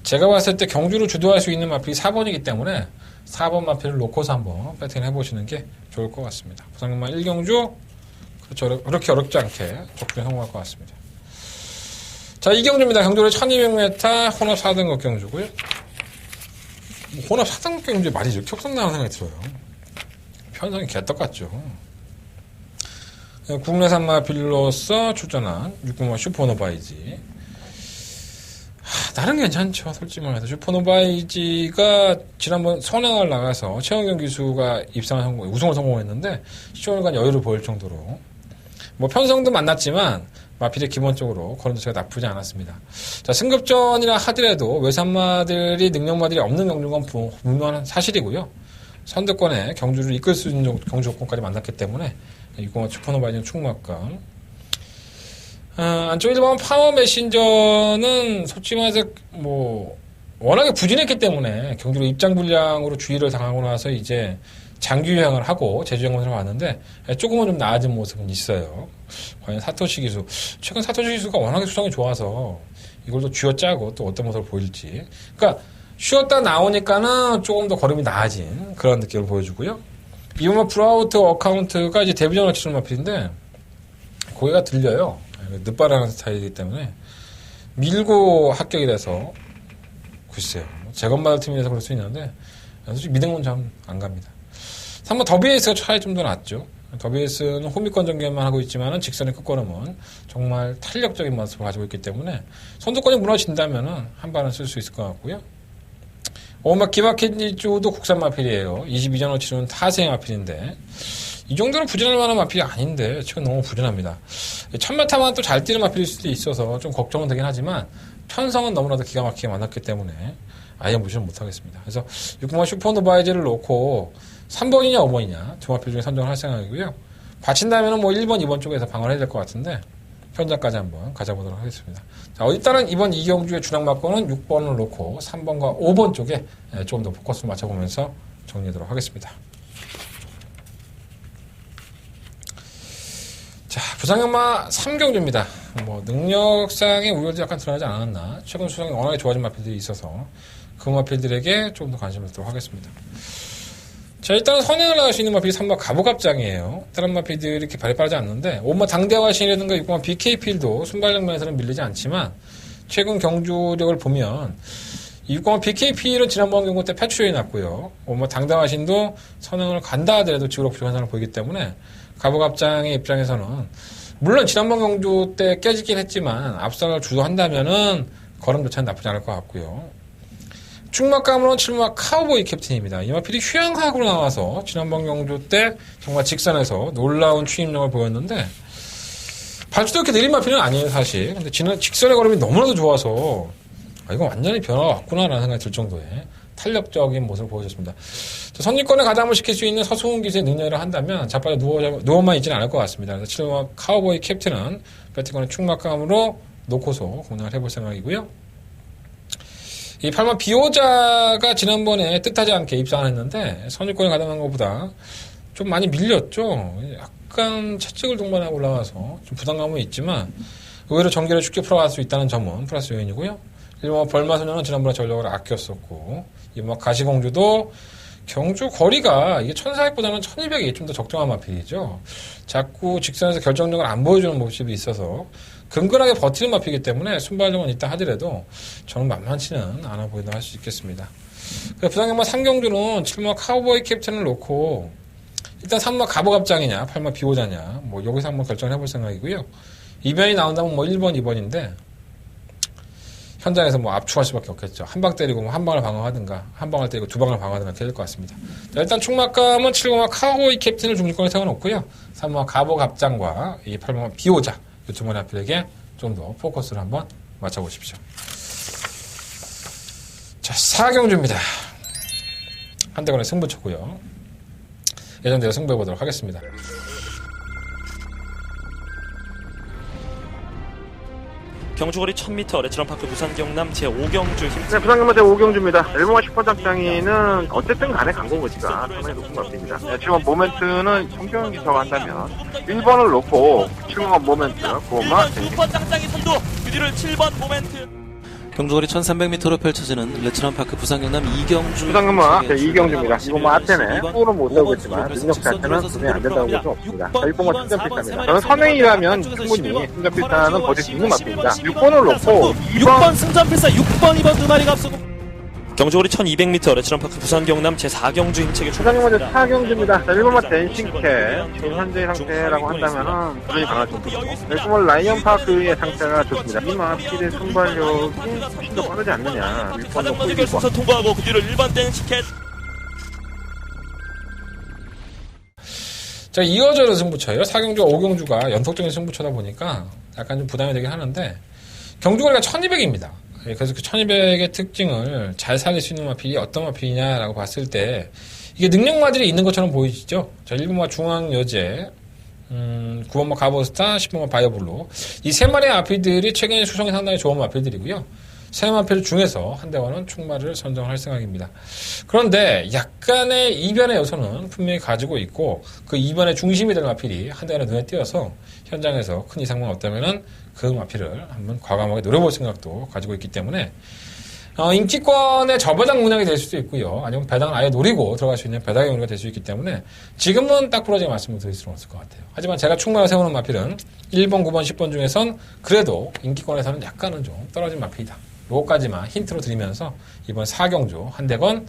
제가 봤을 때 경주를 주도할 수 있는 마필이 4번이기 때문에 4번 마필을 놓고서 한번 배팅을 해보시는 게 좋을 것 같습니다. 부산경마 1경주 그렇죠. 그렇게 어렵지 않게 적중에 성공할 것 같습니다. 자, 2경주입니다. 경주를 1200m 혼합 4등급 경주고요. 혼합 4등급 경주에 말이 이렇게 없었나 하는 생각이 들어요. 편성이 개떡 같죠. 국내산 마필로서 출전한 6번마 슈퍼노바이지. 나름 괜찮죠. 솔직히 말해서. 슈퍼노바이지가 지난번 선행을 나가서 최원경 기수가 우승을 성공했는데 시청일간 여유를 보일 정도로 뭐 편성도 만났지만 마필이 기본적으로 그런 자체가 나쁘지 않았습니다. 자, 승급전이라 하더라도 외산마들이 능력마들이 없는 경주인 건 분명한 사실이고요. 선두권에 경주를 이끌 수 있는 경주 조건까지 만났기 때문에 6번마 슈퍼노바이지는 충막감. 안쪽 1번 파워 메신저는 솔직히 말해서 뭐 워낙에 부진했기 때문에 경주로 입장 불량으로 주의를 당하고 나서 이제 장기 유행을 하고 제주 연구소로 왔는데 조금은 좀 나아진 모습은 있어요. 과연 사토시 기수 최근 사토시 기수가 워낙에 수성이 좋아서 이걸 또 쥐어짜고 또 어떤 모습을 보일지. 그러니까 쉬었다 나오니까는 조금 더 걸음이 나아진 그런 느낌을 보여주고요. 이번 브라우트 어카운트가 이제 데뷔전을 치르는 마필인데 고개가 들려요. 늦바라는 스타일이기 때문에 밀고 합격이 돼서 글쎄요. 재건받을 팀이라서 그럴 수 있는데 솔직히 믿음은 참 안 갑니다. 3번 더비에이스가 차이 좀 더 낫죠. 더비에이스는 호미권 전개만 하고 있지만 직선의 끝걸음은 정말 탄력적인 모습을 가지고 있기 때문에 선두권이 무너진다면 한 발은 쓸 수 있을 것 같고요. 오마 기마켄지주도 국산 마필이에요. 22전을 치르는 타세의 마필인데 이 정도는 부진할 만한 마필이 아닌데 지금 너무 부진합니다. 천마타만 또 잘 뛰는 마필일 수도 있어서 좀 걱정은 되긴 하지만 편성은 너무나도 기가 막히게 만났기 때문에 아예 무시는 못하겠습니다. 그래서 6번마 슈퍼노바이즈를 놓고 3번이냐 5번이냐 두 마필 중에 선정을 할 생각이고요. 받친다면 뭐 1번, 2번 쪽에서 방어를 해야 될 것 같은데 현장까지 한번 가져보도록 하겠습니다. 자, 일단은 이번 이경주의 주력 막고는 6번을 놓고 3번과 5번 쪽에 좀 더 포커스를 맞춰보면서 정리하도록 하겠습니다. 자, 부산경마 3경주입니다. 뭐 능력상의 우열도 약간 드러나지 않았나. 최근 수성이 워낙에 좋아진 마필들이 있어서 그 마필들에게 좀 더 관심을 두도록 하겠습니다. 자, 일단 선행을 나갈 수 있는 마필이 3번 가보갑장이에요. 다른 마필들이 이렇게 발이 빠르지 않는데 5번 당대화 신이라든가 6번 BK필도 순발력 면에서는 밀리지 않지만 최근 경주력을 보면 6번 BKP는 지난번 경고 때 패출이 났고요. 뭐 당당한 신도 선행을 간다 하더라도 지구력 부족 현상을 보이기 때문에 가보갑장의 입장에서는 물론 지난번 경주 때 깨지긴 했지만 앞선을 주도한다면은 걸음 자체는 나쁘지 않을 것 같고요. 충막감으로는 7막 카우보이 캡틴입니다. 이 마필이 휴양학으로 나와서 지난번 경주 때 정말 직선에서 놀라운 추임력을 보였는데 발주도 이렇게 느린 마필은 아니에요 사실. 근데 직선의 걸음이 너무나도 좋아서 이건 완전히 변화가 왔구나라는 생각이 들 정도의 탄력적인 모습을 보여줬습니다. 선입권에 가담을 시킬 수 있는 서수훈 기수의 능력을 한다면 자빠져 누워만 있지는 않을 것 같습니다. 그래서 7막 카우보이 캡틴은 배팅권의 충막감으로 놓고서 공략을 해볼 생각이고요. 이 8번 비오자가 지난번에 뜻하지 않게 입상을 했는데 선입권에 가담한 것보다 좀 많이 밀렸죠. 약간 채찍을 동반하고 올라와서 좀 부담감은 있지만 의외로 전개를 쉽게 풀어갈 수 있다는 점은 플러스 요인이고요. 1번 벌마소녀는 지난번에 전력을 아꼈었고 2번 가시공주도 경주 거리가 이게 1400보다는 1200이 좀 더 적정한 마필이죠. 자꾸 직선에서 결정력을 안 보여주는 모습이 있어서 근근하게 버티는 마필이기 때문에 순발력은 있다 하더라도 저는 만만치는 않아 보인다 할 수 있겠습니다. 부산경마 3경주는 7마 카우보이 캡틴을 놓고 일단 3마 가보갑장이냐 8마 비오자냐 뭐 여기서 한번 결정을 해볼 생각이고요. 이변이 나온다면 뭐 1번, 2번인데 현장에서 뭐 압축할 수밖에 없겠죠. 한 방 때리고 뭐 한 방을 방어하든가 한 방을 때리고 두 방을 방어하든가 그렇게 될 것 같습니다. 자, 일단 충막감은 7마 카우보이 캡틴을 중립권에 세워놓고요. 3마 가보갑장과 이 8마 비오자 이 두 번의 앞필에게 좀 더 포커스를 한번 맞춰보십시오. 자, 4경주입니다. 한대건의 승부처고요. 예정대로 승부해보도록 하겠습니다. 경주거리 1000m 레츠런파크 부산 경남 제5경주 힘. 네, 부산경마 제5경주입니다. 엘몽아 10번 장장이는 어쨌든 간에 강공거지가 상당히 높은 것 같습니다. 네, 7번 모멘트는 성경기사가 한다면 1번을 놓고 7번 모멘트, 9번만 6번 장장이 선두, 그 뒤를 7번 모멘트. 경주거리 1300m로 펼쳐지는 레츠런파크 부산 경남 2경주. 부산경마 제2경주입니다. 이거 뭐 앞에는 후로 못 세우겠지만 능력 자체는 분명히 안 된다고 볼 수는 없습니다. 자, 1번은 승전필사입니다. 저는 선행이라면 충분히 승전필사는 버틸 수 있는 마필입니다. 6번을 놓고 6번 승전필사 6번 2번 두 마리가 앞서고. 경주거리 1200m 레츠런파크 부산 경남 제4경주 힘차게 부산경마 제4경주입니다. 자, 1번만 댄싱캐 지금 현재 상태라고 한다면은 부전이 강할 정도고 1번은 라이언파크의 상태가 좋습니다. 이 마필의 순발력이 훨씬 더 빠르지 않느냐. 6번도 가장 먼저 꿀리고 결승선 통과하고 그 뒤를 1번 댄싱캣. 자, 이어져는 승부처예요. 4경주와 5경주가 연속적인 승부처다 보니까 약간 좀 부담이 되긴 하는데 경주거리가 1200입니다. 그래서 그 1200의 특징을 잘 살릴 수 있는 마필이 어떤 마필이냐라고 봤을 때 이게 능력마들이 있는 것처럼 보이시죠? 자, 1번마 중앙여제, 9번마 가버스타, 10번마 바이어블로 이 세 마리의 마필들이 최근에 수성이 상당히 좋은 마필들이고요. 세 마필 중에서 한대원은 충마를 선정할 생각입니다. 그런데 약간의 이변의 요소는 분명히 가지고 있고 그 이변의 중심이 될 마필이 한대원의 눈에 띄어서 현장에서 큰 이상만 없다면은 그 마필을 한번 과감하게 노려볼 생각도 가지고 있기 때문에 인기권의 저배당 문양이 될 수도 있고요. 아니면 배당을 아예 노리고 들어갈 수 있는 배당의 용도가 될 수 있기 때문에 지금은 딱 부러지게 말씀을 드릴 수는 없을 것 같아요. 하지만 제가 충마를 세우는 마필은 1번, 9번, 10번 중에선 그래도 인기권에서는 약간은 좀 떨어진 마필이다. 요거까지만 힌트로 드리면서 이번 4경주 한대건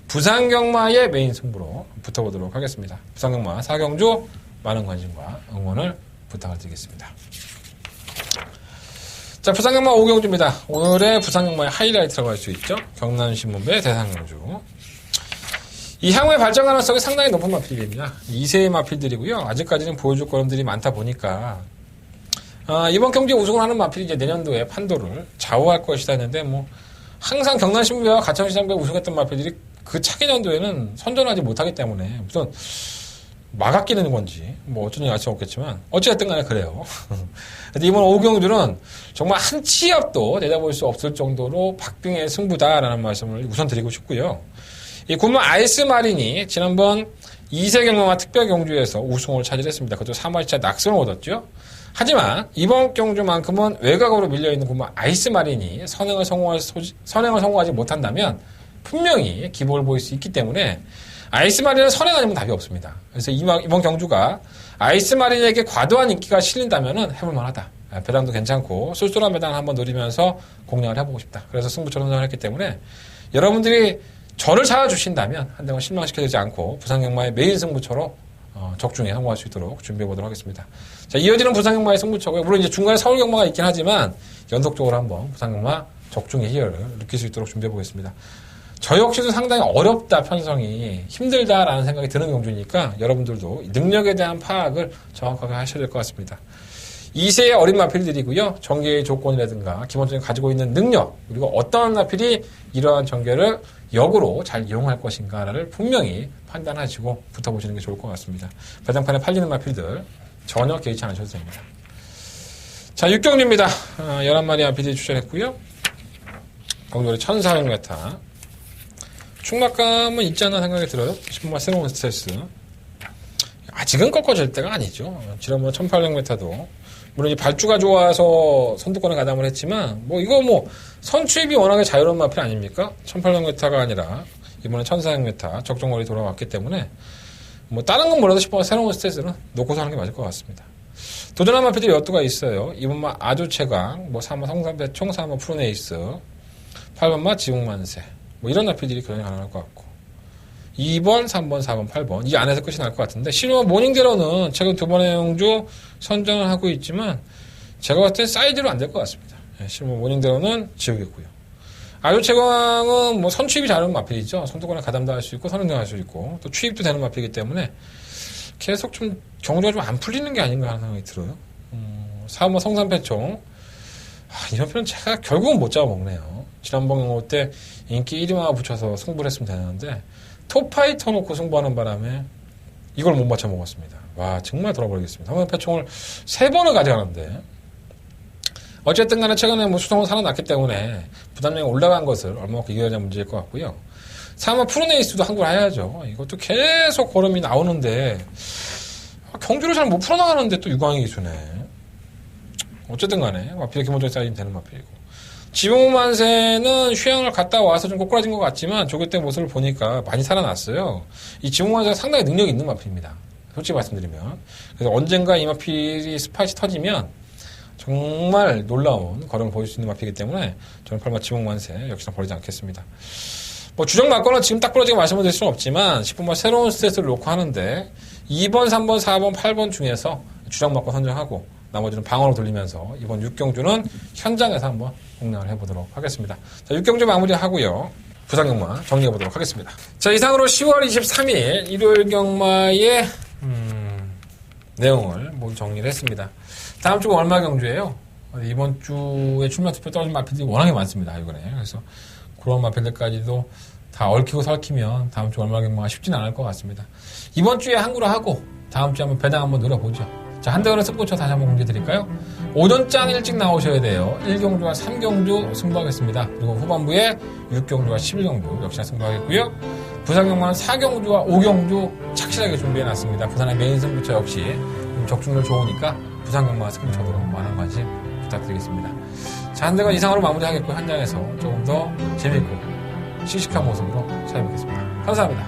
부산경마의 메인 승부로 붙어보도록 하겠습니다. 부산경마 4경주 많은 관심과 응원을 부탁을 드리겠습니다. 자, 부산경마 5경주입니다. 오늘의 부산경마의 하이라이트라고 할 수 있죠. 경남신문배 대상경주. 이 향후의 발전 가능성이 상당히 높은 마필입니다. 2세의 마필들이고요. 아직까지는 보여줄 걸음들이 많다 보니까 이번 경기에 우승을 하는 마필이 이제 내년도에 판도를 좌우할 것이다 했는데 뭐 항상 경남신문배와 가천시장배 우승했던 마필들이 그 차기 년도에는 선전하지 못하기 때문에 무슨 막아끼는 건지 뭐 어쩐지 알 수 없겠지만 어찌됐든 간에 그래요. 근데 이번 5경주는 정말 한 치 앞도 내다볼 수 없을 정도로 박빙의 승부다라는 말씀을 우선 드리고 싶고요. 이 굿만 아이스마린이 지난번 2세 경마와 특별 경주에서 우승을 차지했습니다. 그것도 3마리차 낙선을 얻었죠. 하지만 이번 경주만큼은 외곽으로 밀려있는 굿만 아이스마린이 선행을 성공하지 못한다면 분명히 기복을 보일 수 있기 때문에 아이스마린은 선행 아니면 답이 없습니다. 그래서 이번 경주가 아이스마린에게 과도한 인기가 실린다면 해볼만하다. 배당도 괜찮고 쏠쏠한 배당을 한번 노리면서 공략을 해보고 싶다. 그래서 승부처 선정을 했기 때문에 여러분들이 저를 찾아주신다면 한대건 실망시켜주지 않고 부산경마의 메인 승부처로 적중에 성공할 수 있도록 준비해보도록 하겠습니다. 자, 이어지는 부산경마의 승부처고요. 물론 이제 중간에 서울경마가 있긴 하지만 연속적으로 한번 부산경마 적중의 희열을 느낄 수 있도록 준비해보겠습니다. 저 역시도 상당히 어렵다, 편성이 힘들다라는 생각이 드는 경주니까 여러분들도 능력에 대한 파악을 정확하게 하셔야 될 것 같습니다. 2세의 어린 마필들이고요. 전개의 조건이라든가 기본적인 가지고 있는 능력 그리고 어떤 마필이 이러한 전개를 역으로 잘 이용할 것인가를 분명히 판단하시고 붙어보시는 게 좋을 것 같습니다. 배당판에 팔리는 마필들 전혀 개의치 않으셔도 됩니다. 자, 6경주입니다. 11마리 마필들이 출전했고요. 경주거리 1400m. 충막감은 있지 않나 생각이 들어요. 10번마 새로운 스트레스. 아직은 꺾어질 때가 아니죠. 지난번 1800m도 물론 이 발주가 좋아서 선두권에 가담을 했지만 이거 선취입이 워낙에 자유로운 마필 아닙니까? 1800m가 아니라 이번에 1400m 적정거리 돌아왔기 때문에 다른 건 몰라도 10번마 새로운 스트레스는 놓고서 하는 게 맞을 것 같습니다. 도전한 마필들이 몇 두가 있어요. 2번마 아주최강, 3번 성산배 총, 3번 푸른에이스, 8번마 지국만세 이런 마필들이 그러니 가능할 것 같고 2번, 3번, 4번, 8번 이 안에서 끝이 날 것 같은데 실버 모닝대로는 최근 2번의 경주 선정을 하고 있지만 제가 봤을 때 사이즈로 안 될 것 같습니다. 실버 모닝대로는 지우겠고요. 아주최강은 선취입이 잘하는 마필이죠. 선두권에 가담도 할 수 있고 선행도 할 수 있고 또 취입도 되는 마필이기 때문에 계속 좀 경주가 좀 안 풀리는 게 아닌가 하는 생각이 들어요. 4번 성산패총 이런 표는 제가 결국은 못 잡아먹네요. 지난번 경우 때 인기 1위만 붙여서 승부를 했으면 되는데 스톱파이터 놓고 승부하는 바람에 이걸 못 맞춰 먹었습니다. 와, 정말 돌아버리겠습니다. 한번 패총을 3번을 가져가는데, 어쨌든 간에 최근에 뭐 수성은 살아났기 때문에 부담량이 올라간 것을 얼마만큼 이겨야 문제일 것 같고요. 3번 푸르네이스도 한구를 해야죠. 이것도 계속 걸음이 나오는데, 경주를 잘 못 풀어나가는데 또 유광희 기수네. 어쨌든 간에 마필의 기본적인 사이즈는 되는 마필이고, 지붕만세는 휴양을 갔다 와서 좀 꼬꾸라진 것 같지만 조교 때 모습을 보니까 많이 살아났어요. 이 지붕만세가 상당히 능력이 있는 마필입니다. 솔직히 말씀드리면. 그래서 언젠가 이 마필이 스파이시 터지면 정말 놀라운 걸음을 보여줄 수 있는 마필이기 때문에 저는 8번 지붕만세 역시나 버리지 않겠습니다. 뭐 주정 맞거나 지금 딱 부러지게 말씀을 드릴 수는 없지만 10번만 새로운 스탯을 놓고 하는데 2번, 3번, 4번, 8번 중에서 주정 맞고 선정하고 나머지는 방어로 돌리면서 이번 6경주는 현장에서 한번 공략을 해보도록 하겠습니다. 자, 6경주 마무리하고요. 부상 경마 정리해보도록 하겠습니다. 자, 이상으로 10월 23일 일요일 경마의 내용을 모두 정리를 했습니다. 다음 주가 얼마 경주예요? 이번 주에 출마 투표 떨어진 마필들이 워낙에 많습니다. 이번에. 그래서 그런 마필들까지도 다 얽히고 설키면 다음 주 얼마 경마가 쉽지는 않을 것 같습니다. 이번 주에 한구로 하고 다음 주에 한번 배당 한번 노려보죠. 자, 한대원의 승부처 다시 한번 공개드릴까요? 오전장 일찍 나오셔야 돼요. 1경주와 3경주 승부하겠습니다. 그리고 후반부에 6경주와 11경주 역시나 승부하겠고요. 부산 경마는 4경주와 5경주 착실하게 준비해놨습니다. 부산의 메인 승부처 역시 적중률 좋으니까 부산 경마 승부처도 많은 관심 부탁드리겠습니다. 자, 한대원 이상으로 마무리하겠고요. 현장에서 조금 더 재밌고 씩씩한 모습으로 찾아뵙겠습니다. 감사합니다.